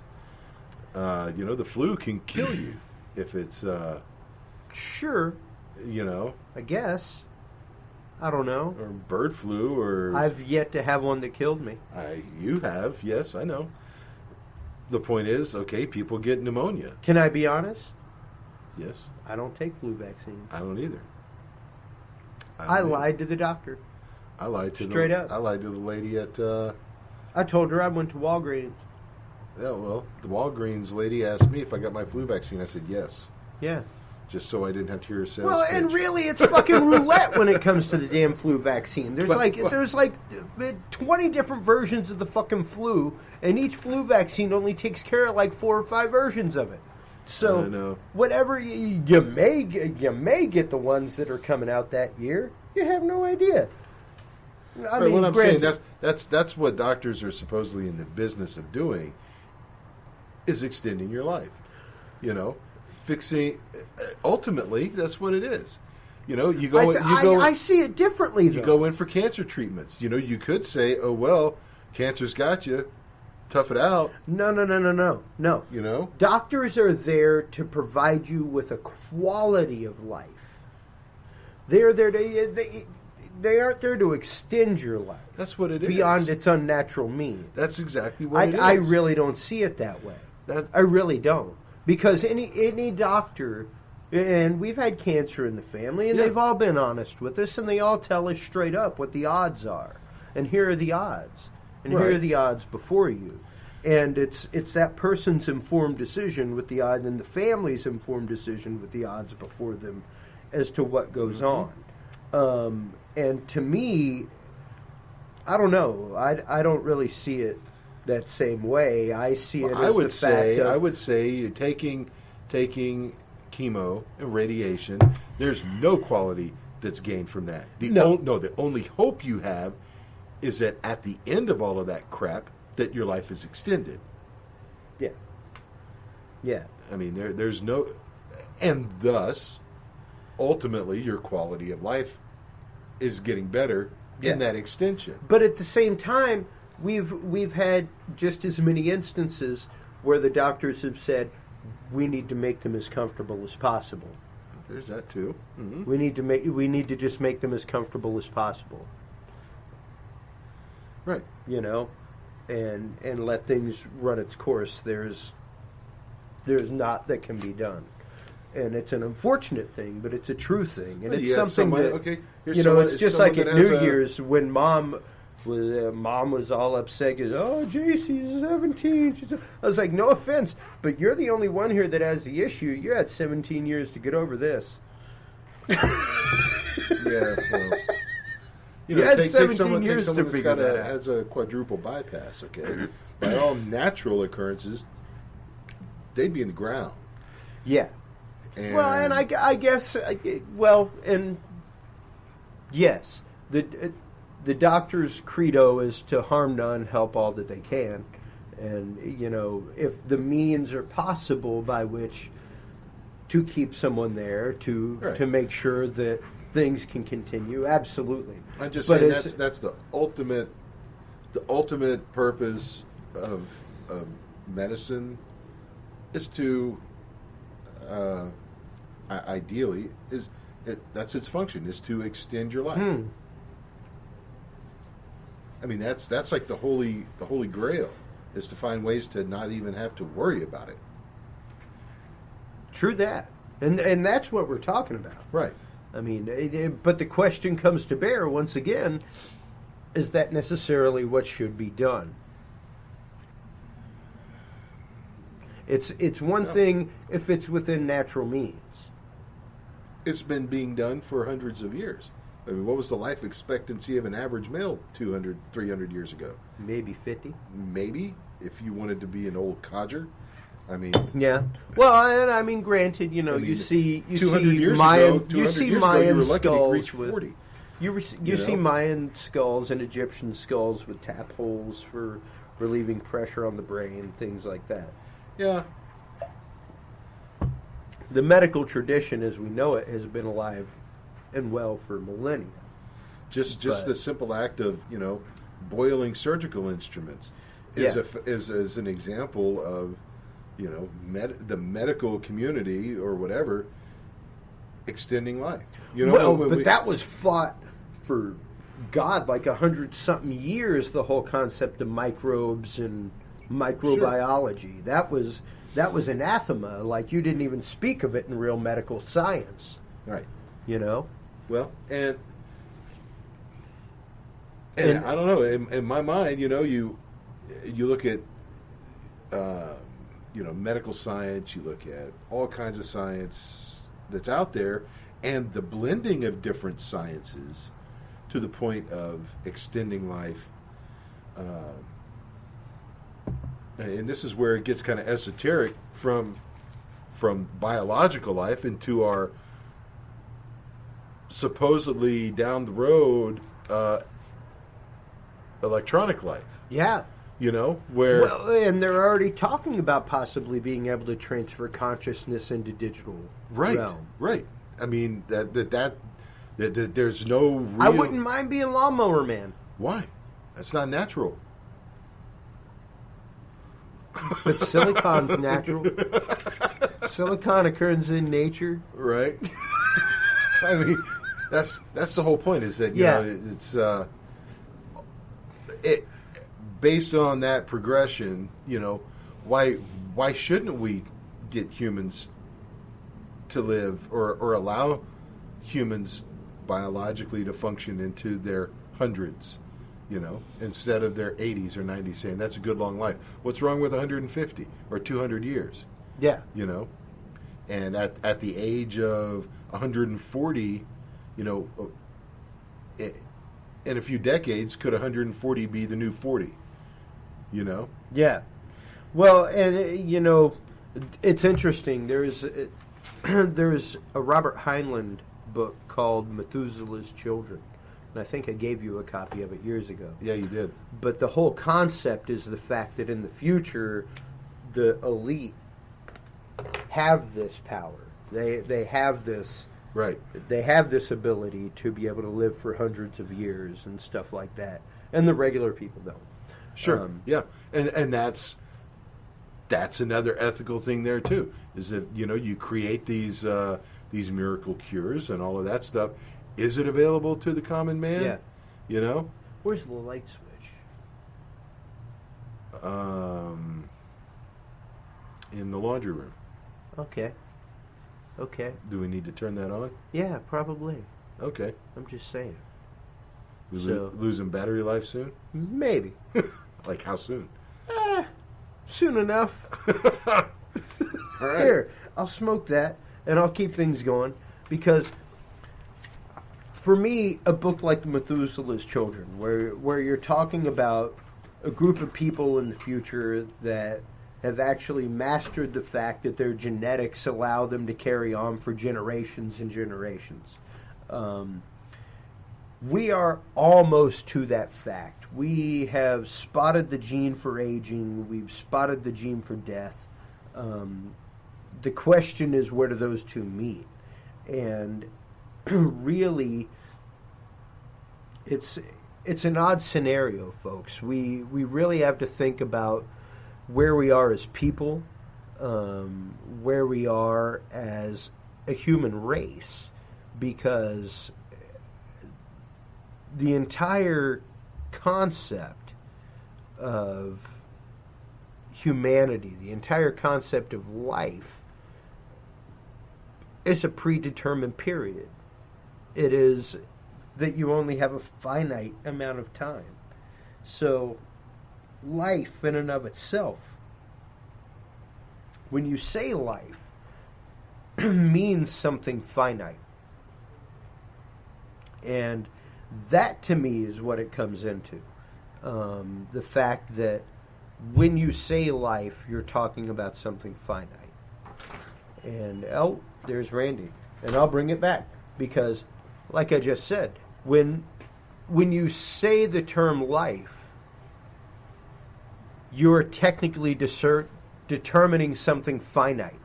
The flu can kill you if it's. Sure. I guess. I don't know. Or bird flu, or I've yet to have one that killed me. You have, yes, I know. The point is, okay, people get pneumonia. Can I be honest? Yes. I don't take flu vaccines. I don't either. I lied to the doctor. I lied to straight up. I lied to the lady at. I told her I went to Walgreens. Yeah, well, the Walgreens lady asked me if I got my flu vaccine. I said yes. Yeah. Just so I didn't have to hear a sales Well, pitch. and really, it's fucking roulette when it comes to the damn flu vaccine. There's like 20 different versions of the fucking flu, and each flu vaccine only takes care of like 4 or 5 versions of it. So I know. Whatever you may get the ones that are coming out that year. You have no idea. I mean, what I'm granted, saying that's what doctors are supposedly in the business of doing, is extending your life. Fixing. Ultimately, that's what it is. You go. I see it differently. You go in for cancer treatments. You could say, "Oh well, cancer's got you. Tough it out." No. Doctors are there to provide you with a quality of life. They're there they aren't there to extend your life. That's what it is. Beyond its unnatural means. That's exactly what it is. I really don't see it that way. I really don't. Because any doctor, and we've had cancer in the family, and they've all been honest with us, and they all tell us straight up what the odds are. And here are the odds. And here are the odds before you. And it's that person's informed decision with the odds, and the family's informed decision with the odds before them as to what goes on. And to me, I don't know. I don't really see it that same way. I see it as the fact of... I would say you're taking chemo and radiation. There's no quality that's gained from that. The only hope you have is that at the end of all of that crap, that your life is extended. Yeah. I mean, there's no... And thus, ultimately, your quality of life is getting better in that extension. But at the same time, we've had just as many instances where the doctors have said, we need to make them as comfortable as possible. There's that too. Mm-hmm. We need to just make them as comfortable as possible. Right. And let things run its course. There's not that can be done. And it's an unfortunate thing, but it's a true thing. And it's something that, it's just like at New Year's when Mom was all upset. Goes, "Oh, JC's 17." I was like, "No offense, but you're the only one here that has the issue. You had 17 years to get over this." Yeah, well, you had take 17 years to figure that out. Has a quadruple bypass. Okay, by all natural occurrences, they'd be in the ground. Yeah. And I guess, yes, the doctor's credo is to harm none, help all that they can, and if the means are possible by which to keep someone there to make sure that things can continue, absolutely. I'm just saying that's the ultimate purpose of medicine is to ideally, that's its function, is to extend your life. I mean, that's like the holy grail, is to find ways to not even have to worry about it. True that. And that's what we're talking about. Right. I mean, but the question comes to bear, once again, is that necessarily what should be done? It's one thing if it's within natural means. It's been being done for hundreds of years. I mean, what was the life expectancy of an average male 200, 300 years ago? Maybe 50. Maybe, if you wanted to be an old codger. I mean, yeah. Well, and I mean, granted, you see Mayan, you see Mayan skulls with you see Mayan skulls and Egyptian skulls with tap holes for relieving pressure on the brain, things like that. Yeah. The medical tradition, as we know it, has been alive and well for millennia. Just the simple act of boiling surgical instruments is an example of the medical community or whatever extending life. But that was fought for God like 100-something years. The whole concept of microbes and microbiology, sure. that was anathema. Like, you didn't even speak of it in real medical science, right? Well, and I don't know. In my mind, you look at medical science, you look at all kinds of science that's out there, and the blending of different sciences to the point of extending life. And this is where it gets kind of esoteric from biological life into our supposedly down the road electronic life. Yeah. Where... Well, and they're already talking about possibly being able to transfer consciousness into digital realm. Right. I mean, that there's no real... I wouldn't mind being Lawnmower Man. Why? That's not natural. But silicon's natural. Silicon occurs in nature. Right. I mean, that's the whole point, is that, it's... based on that progression, why shouldn't we get humans to live or allow humans biologically to function into their hundreds, instead of their 80s or 90s, saying that's a good long life. What's wrong with 150 or 200 years? Yeah. And at the age of 140, in a few decades, could 140 be the new 40? Yeah. Well, and it's interesting. There's a Robert Heinlein book called Methuselah's Children, and I think I gave you a copy of it years ago. Yeah, you did. But the whole concept is the fact that in the future, the elite have this power. They have this. Right. They have this ability to be able to live for hundreds of years and stuff like that, and the regular people don't. Sure. Yeah, and that's another ethical thing there too. Is that you create these miracle cures and all of that stuff. Is it available to the common man? Yeah. Where's the light switch? In the laundry room. Okay. Do we need to turn that on? Yeah, probably. Okay. I'm just saying. We losing battery life soon? Maybe. Like how soon? Soon enough. All right. Here, I'll smoke that, and I'll keep things going, because for me, a book like Methuselah's Children, where you're talking about a group of people in the future that have actually mastered the fact that their genetics allow them to carry on for generations and generations. We are almost to that fact. We have spotted the gene for aging. We've spotted the gene for death. The question is, where do those two meet? And really, it's an odd scenario, folks. We really have to think about where we are as people, where we are as a human race, because the entire concept of humanity, the entire concept of life, is a predetermined period. It is that you only have a finite amount of time. So, life in and of itself, when you say life, means something finite. And that, to me, is what it comes into. The fact that when you say life, you're talking about something finite. And, there's Randy. And I'll bring it back. Because, like I just said, when you say the term life, you're technically determining something finite.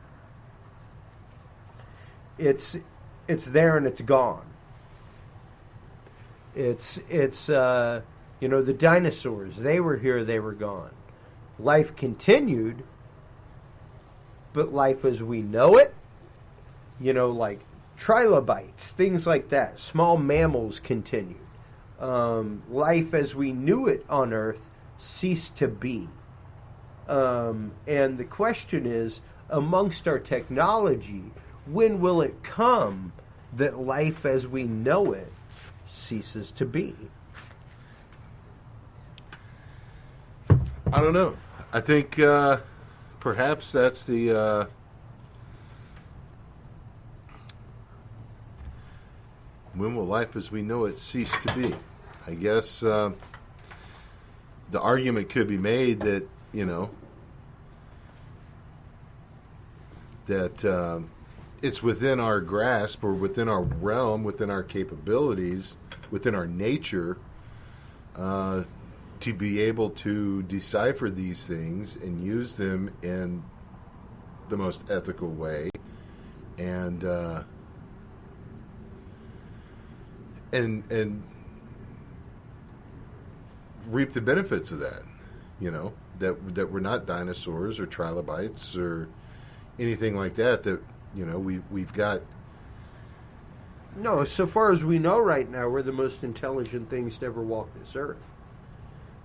It's there and it's gone. It's the dinosaurs, they were here, they were gone. Life continued, but life as we know it, like trilobites, things like that, small mammals continued. Life as we knew it on Earth ceased to be. And the question is, amongst our technology, when will it come that life as we know it ceases to be? I don't know. I think perhaps that's the when will life as we know it cease to be? I guess the argument could be made that that it's within our grasp or within our realm, within our capabilities, within our nature to be able to decipher these things and use them in the most ethical way and reap the benefits of that. That we're not dinosaurs or trilobites or anything like that. That we've got. No, so far as we know right now, we're the most intelligent things to ever walk this earth.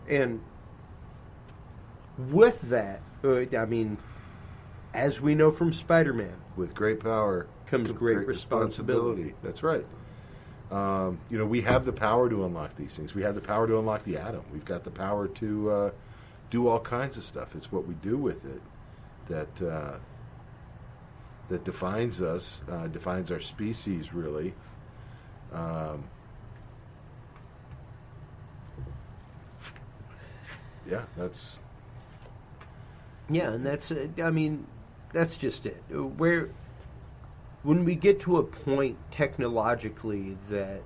And with that, as we know from Spider-Man, with great power comes great responsibility. That's right. We have the power to unlock these things. We have the power to unlock the atom. We've got the power to do all kinds of stuff. It's what we do with it that defines us, defines our species, really. And that's just it. When we get to a point technologically that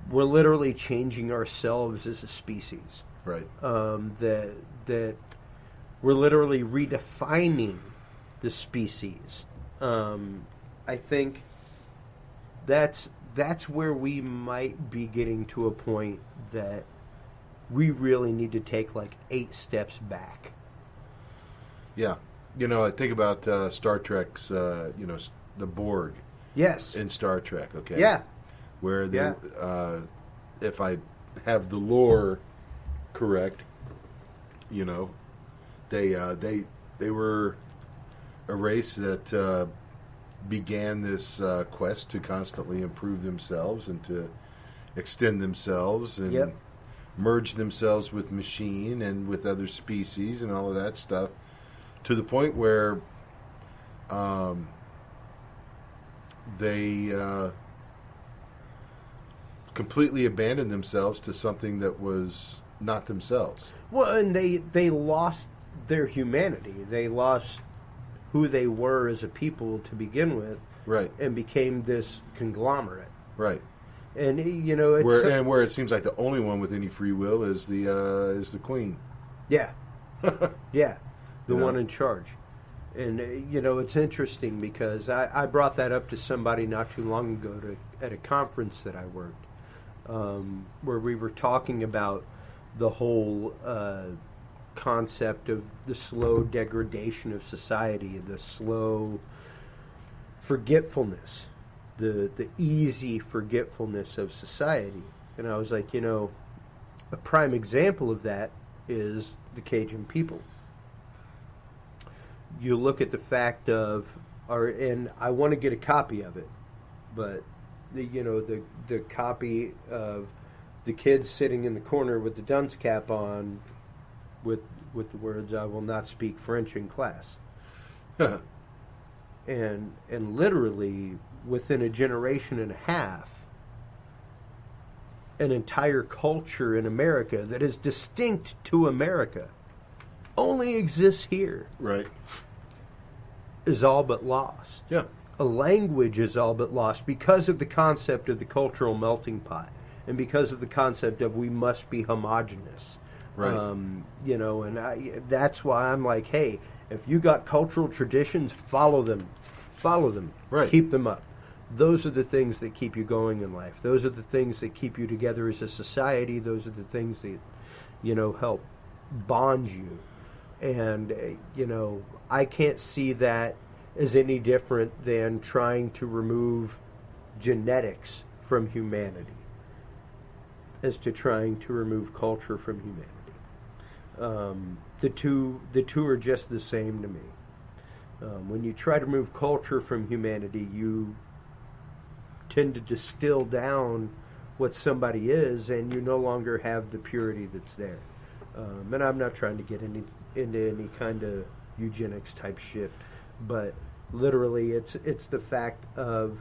we're literally changing ourselves as a species, right? That we're literally redefining the species. I think that's where we might be getting to a point that we really need to take 8 steps back. Yeah. I think about Star Trek's, the Borg. Yes. In Star Trek, okay? Yeah. Where, if I have the lore correct, they were a race that began this quest to constantly improve themselves and to extend themselves and merge themselves with machine and with other species and all of that stuff, to the point where they completely abandoned themselves to something that was not themselves. Well, and they lost their humanity. They lost who they were as a people to begin with, right? And became this conglomerate, right? And it's where it seems like the only one with any free will is the queen. Yeah, yeah, the one in charge. And it's interesting because I brought that up to somebody not too long ago at a conference that I worked, where we were talking about the whole concept of the slow degradation of society, the slow forgetfulness, the easy forgetfulness of society. And I was like, a prime example of that is the Cajun people. You look at the fact of, and I want to get a copy of it, but the copy of the kid sitting in the corner with the dunce cap on, with the words, "I will not speak French in class," and literally within a generation and a half, an entire culture in America that is distinct to America, only exists here. Right. Is all but lost. Yeah. A language is all but lost because of the concept of the cultural melting pot and because of the concept of we must be homogenous. Right. And that's why I'm like, hey, if you got cultural traditions, follow them. Right. Keep them up. Those are the things that keep you going in life. Those are the things that keep you together as a society. Those are the things that, help bond you. And, I can't see that as any different than trying to remove genetics from humanity as to trying to remove culture from humanity. The two are just the same to me. When you try to remove culture from humanity, you tend to distill down what somebody is, and you no longer have the purity that's there. And I'm not trying to get into any kind of eugenics type shit, but literally it's the fact of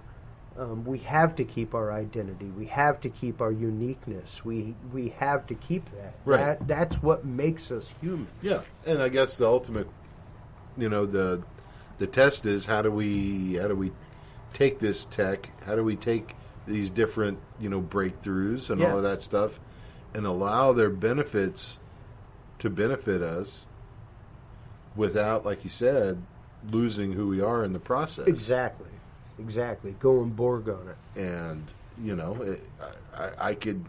we have to keep our identity, we have to keep our uniqueness, we have to keep that. Right. That's what makes us human. Yeah, and I guess the ultimate, the test is how do we take this tech, how do we take these different breakthroughs and all of that stuff, and allow their benefits to benefit us without, like you said, losing who we are in the process. Exactly. Going Borg on it. And I could.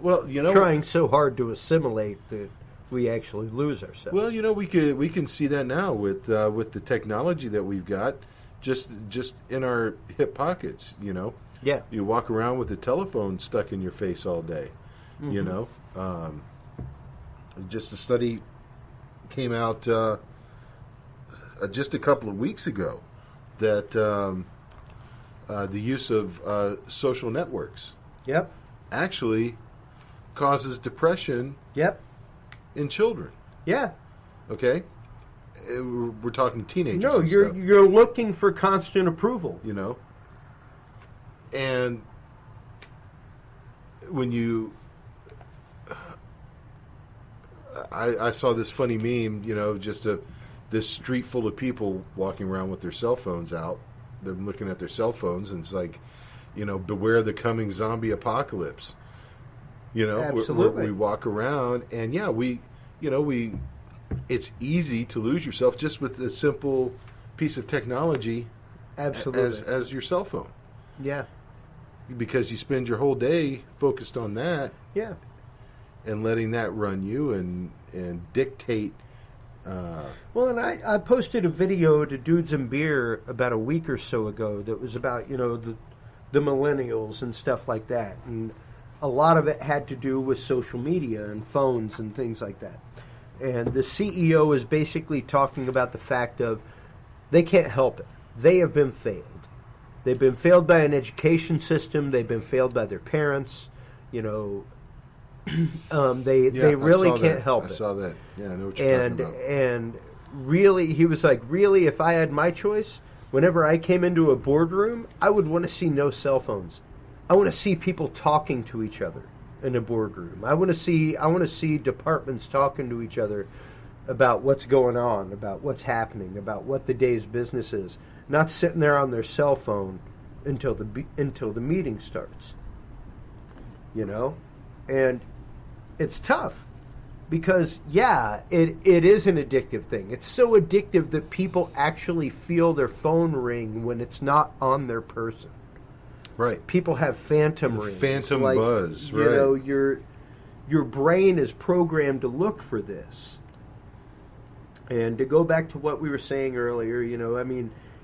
Well, trying so hard to assimilate that we actually lose ourselves. Well, we can see that now with the technology that we've got, just in our hip pockets. Yeah. You walk around with a telephone stuck in your face all day. Mm-hmm. Just a study came out just a couple of weeks ago that the use of social networks actually causes depression in children. Yeah. Okay? We're talking teenagers. No, and you're stuff, you're looking for constant approval. And when you... I saw this funny meme, this street full of people walking around with their cell phones out. They're looking at their cell phones, and it's like, beware the coming zombie apocalypse. Absolutely. We walk around, and it's easy to lose yourself just with a simple piece of technology. Absolutely. As your cell phone. Yeah. Because you spend your whole day focused on that. Yeah. And letting that run you and dictate. Well, and I posted a video to Dudes and Beer about a week or so ago that was about, the millennials and stuff like that. And a lot of it had to do with social media and phones and things like that. And the CEO is basically talking about the fact of they can't help it. They have been failed. They've been failed by an education system. They've been failed by their parents. They really can't help it. I saw that. Yeah, I know what you're talking about. And really, he was like, really, if I had my choice, whenever I came into a boardroom, I would want to see no cell phones. I want to see people talking to each other in a boardroom. I want to see departments talking to each other about what's going on, about what's happening, about what the day's business is. Not sitting there on their cell phone until the meeting starts. And it's tough because, it is an addictive thing. It's so addictive that people actually feel their phone ring when it's not on their person. Right. People have phantom rings. Phantom buzz, right. Your brain is programmed to look for this. And to go back to what we were saying earlier,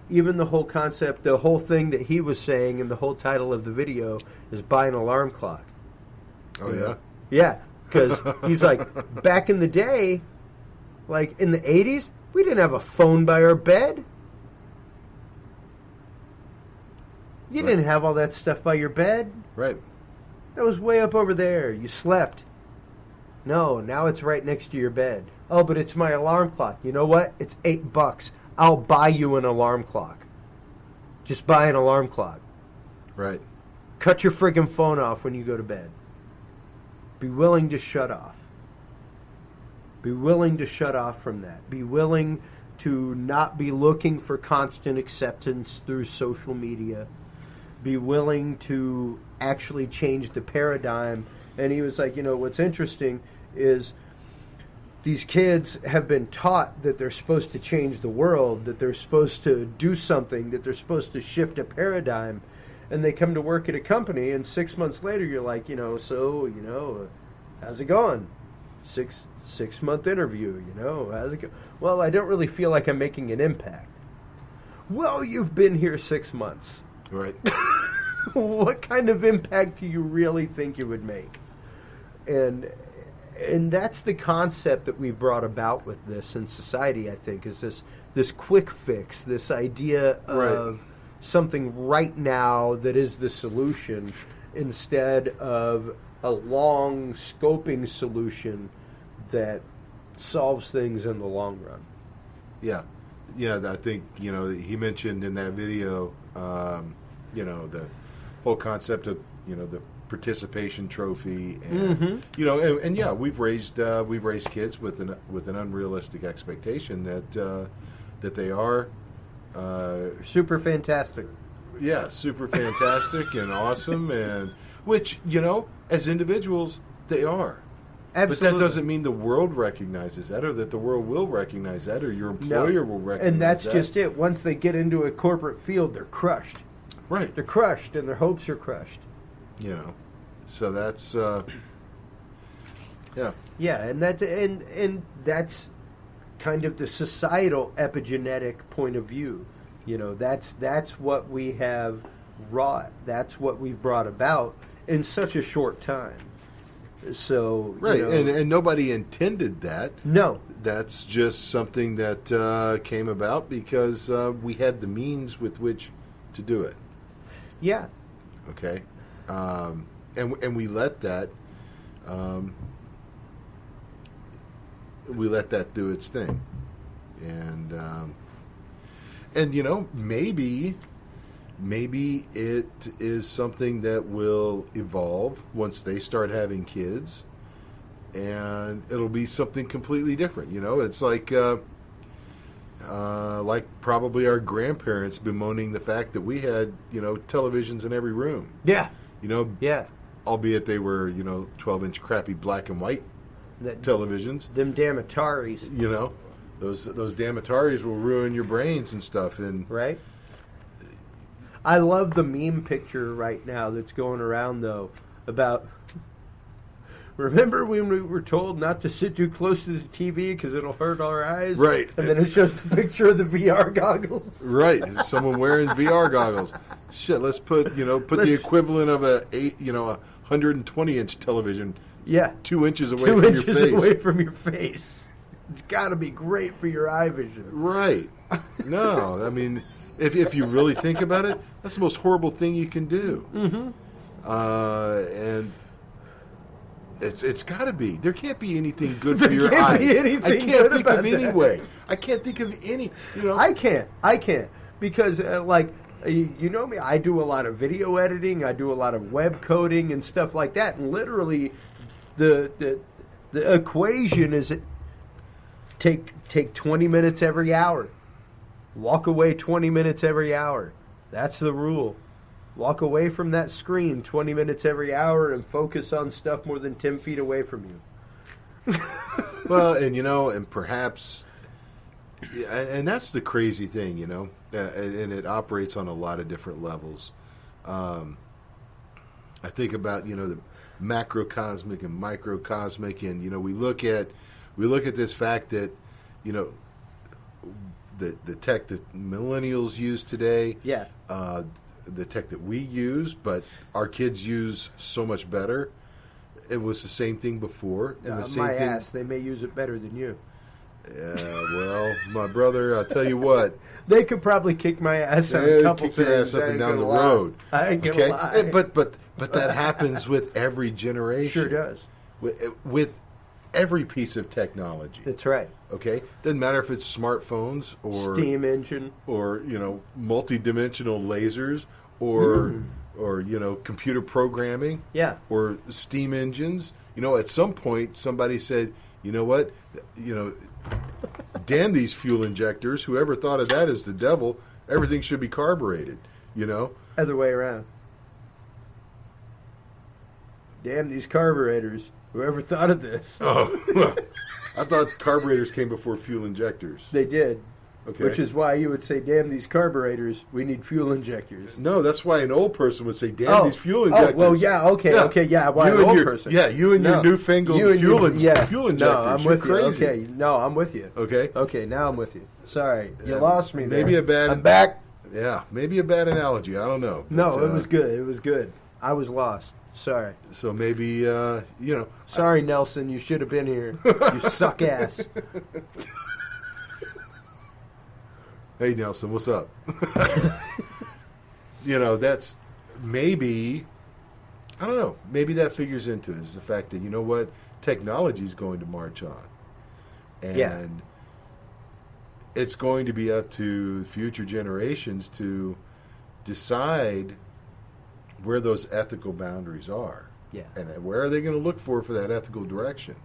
even the whole concept, the whole thing that he was saying, and the whole title of the video is buy an alarm clock. Oh, yeah? Yeah, because he's like, back in the day, like in the 80s, we didn't have a phone by our bed. You didn't have all that stuff by your bed. Right. That was way up over there. You slept. No, now it's right next to your bed. Oh, but it's my alarm clock. You know what? It's $8. I'll buy you an alarm clock. Just buy an alarm clock. Right. Cut your friggin' phone off when you go to bed. Be willing to shut off. Be willing to shut off from that. Be willing to not be looking for constant acceptance through social media. Be willing to actually change the paradigm. And he was like, what's interesting is these kids have been taught that they're supposed to change the world, that they're supposed to do something, that they're supposed to shift a paradigm. And they come to work at a company, and 6 months later, you're like, how's it going? Six-month interview, how's it go? Well, I don't really feel like I'm making an impact. Well, you've been here 6 months. Right. What kind of impact do you really think you would make? And that's the concept that we brought about with this in society, I think, is this quick fix, this idea of something right now that is the solution instead of a long scoping solution that solves things in the long run. Yeah. Yeah, I think, he mentioned in that video, the whole concept of, the participation trophy, and and yeah, we've raised kids with an unrealistic expectation that they are super fantastic. Yeah, super fantastic and awesome, and which as individuals they are. Absolutely. But that doesn't mean the world recognizes that, or that the world will recognize that, or your employer will recognize that. And that's just it. Once they get into a corporate field, they're crushed. Right. They're crushed, and their hopes are crushed. So that's yeah. Yeah, and that's kind of the societal epigenetic point of view. That's what we have wrought. That's what we've brought about in such a short time. So right, and nobody intended that. No, that's just something that came about because we had the means with which to do it. Yeah. Okay. And we let that do its thing, and maybe it is something that will evolve once they start having kids, and it'll be something completely different. It's like probably our grandparents bemoaning the fact that we had televisions in every room. Yeah. Yeah. Albeit they were 12-inch crappy black and white televisions. Them damn Ataris. Those damn Ataris will ruin your brains and stuff. And right. I love the meme picture right now that's going around, though, about... Remember when we were told not to sit too close to the TV because it'll hurt our eyes? Right. And then it shows the picture of the VR goggles. Right. Someone wearing VR goggles. Shit, let's put the equivalent of a 120-inch television 2 inches away from your face. 2 inches away from your face. It's got to be great for your eye vision. Right. No, I mean... If you really think about it, that's the most horrible thing you can do. Mm-hmm. And it's got to be. There can't be anything good for your eyes. I can't think of any way. I can't think of any. I can't because you know me. I do a lot of video editing. I do a lot of web coding and stuff like that. And literally, the equation is take 20 minutes every hour. Walk away 20 minutes every hour. That's the rule. Walk away from that screen 20 minutes every hour and focus on stuff more than 10 feet away from you. Well, and perhaps, and that's the crazy thing, and it operates on a lot of different levels. I think about, the macrocosmic and microcosmic, and, we look at this fact that, the tech that millennials use today, Yeah. the tech that we use, but our kids use so much better. It was the same thing before, and the same my thing. ass, they may use it better than you. Well, my brother, I'll tell you what. They could probably kick my ass on a couple kick things. your ass up I and ain't down the gonna lie. road. I ain't gonna Okay, lie. but that happens with every generation. Sure does. With every piece of technology. That's right. Okay, doesn't matter if it's smartphones or Steam engine. or multi-dimensional lasers or computer programming. Yeah. Or steam engines. At some point somebody said, you know what, damn these fuel injectors. Whoever thought of that as the devil. Everything should be carbureted. Other way around. Damn these carburetors. Whoever thought of this? Oh, well, I thought carburetors came before fuel injectors. They did. Okay. Which is why you would say, damn these carburetors, we need fuel injectors. No, that's why an old person would say, damn these fuel injectors. Oh, well, yeah, okay, why an old person? Yeah, you and your newfangled fuel injectors. No, I'm with you. Crazy. Okay, no, I'm with you. Okay. Okay, now I'm with you. Sorry, you lost me there. Maybe a bad... I'm back. Yeah, maybe a bad analogy. I don't know. No, But, it was good. It was good. I was lost. Sorry. So maybe, Sorry, Nelson, you should have been here. You suck ass. Hey, Nelson, what's up? That's maybe, I don't know, maybe that figures into it, is the fact that, technology is going to march on. And it's going to be up to future generations to decide where those ethical boundaries are. Yeah. And where are they going to look for that ethical direction?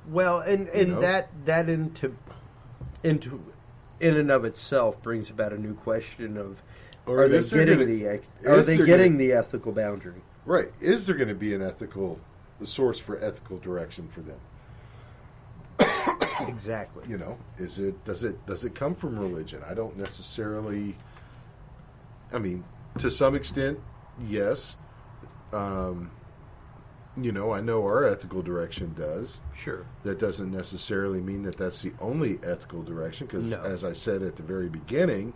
Well, and that into in and of itself brings about a new question of are they getting the ethical boundary? Right. Is there going to be the source for ethical direction for them? Exactly. Does it come from religion? I don't necessarily. I mean, to some extent, yes. I know our ethical direction does. Sure. That doesn't necessarily mean that that's the only ethical direction, because, as I said at the very beginning,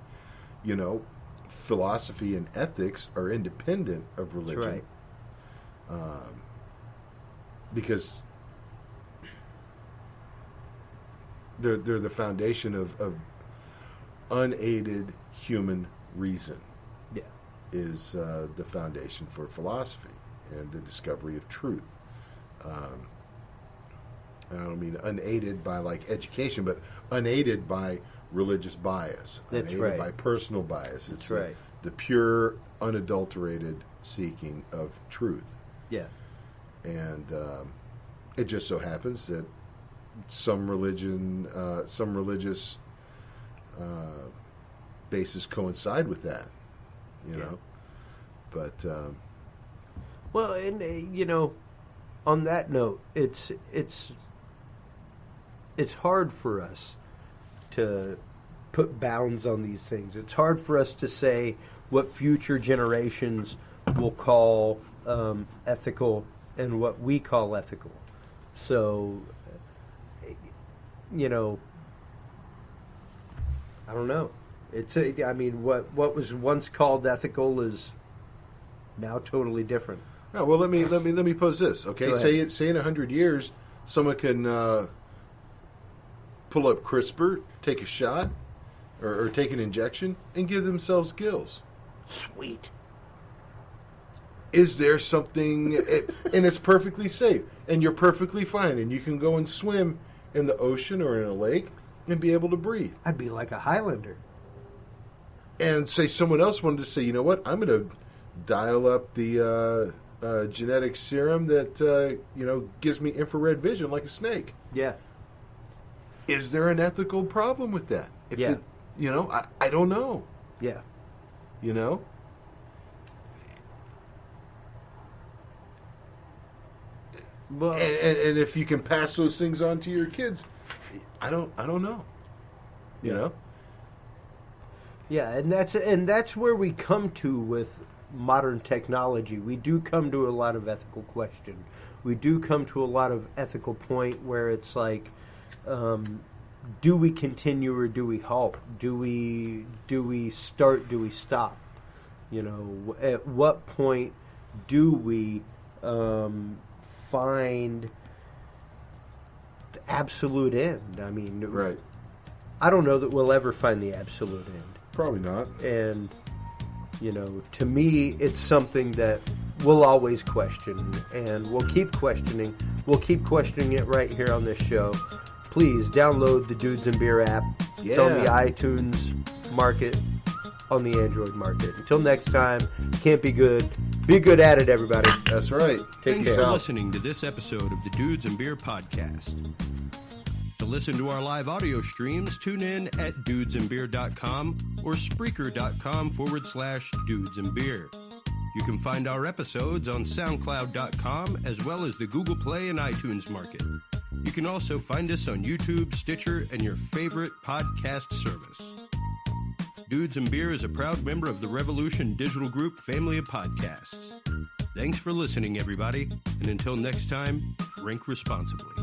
philosophy and ethics are independent of religion. That's right. Because they're the foundation of unaided human reason. Yeah. Is the foundation for philosophy and the discovery of truth. I don't mean unaided by education, but unaided by religious bias. That's unaided right. by personal bias. It's That's right. The pure, unadulterated seeking of truth. Yeah. And it just so happens that some religious bases coincide with that. But well, and on that note, it's hard for us to put bounds on these things. It's hard for us to say what future generations will call ethical and what we call ethical. So, I don't know. What was once called ethical is now totally different. Oh, well, let me pose this. Okay, say in 100 years, someone can pull up CRISPR, take a shot, or take an injection, and give themselves gills. Sweet. Is there something, and it's perfectly safe, and you're perfectly fine, and you can go and swim in the ocean or in a lake and be able to breathe. I'd be like a Highlander. And say someone else wanted to say, you know what, I'm going to dial up the genetic serum that gives me infrared vision like a snake. Yeah. Is there an ethical problem with that? I don't know. Yeah. Well, and if you can pass those things on to your kids, I don't know. You know? Yeah, and that's where we come to with modern technology. We do come to a lot of ethical question. We do come to a lot of ethical point where it's like, do we continue or do we halt? Do we start? Do we stop? You know, at what point do we find the absolute end? I mean, Right. I don't know that we'll ever find the absolute end. Probably not. And, you know, to me, it's something that we'll always question, and we'll keep questioning. We'll keep questioning it right here on this show. Please download the Dudes and Beer app. It's on the iTunes market, on the Android market. Until next time, can't be good. Be good at it, everybody. That's right. Take Thanks care. for listening to this episode of the Dudes and Beer Podcast. To listen to our live audio streams, tune in at dudesandbeer.com or Spreaker.com/dudesandbeer. You can find our episodes on SoundCloud.com as well as the Google Play and iTunes market. You can also find us on YouTube, Stitcher, and your favorite podcast service. Dudes and Beer is a proud member of the Revolution Digital Group family of podcasts. Thanks for listening, everybody, and until next time, drink responsibly.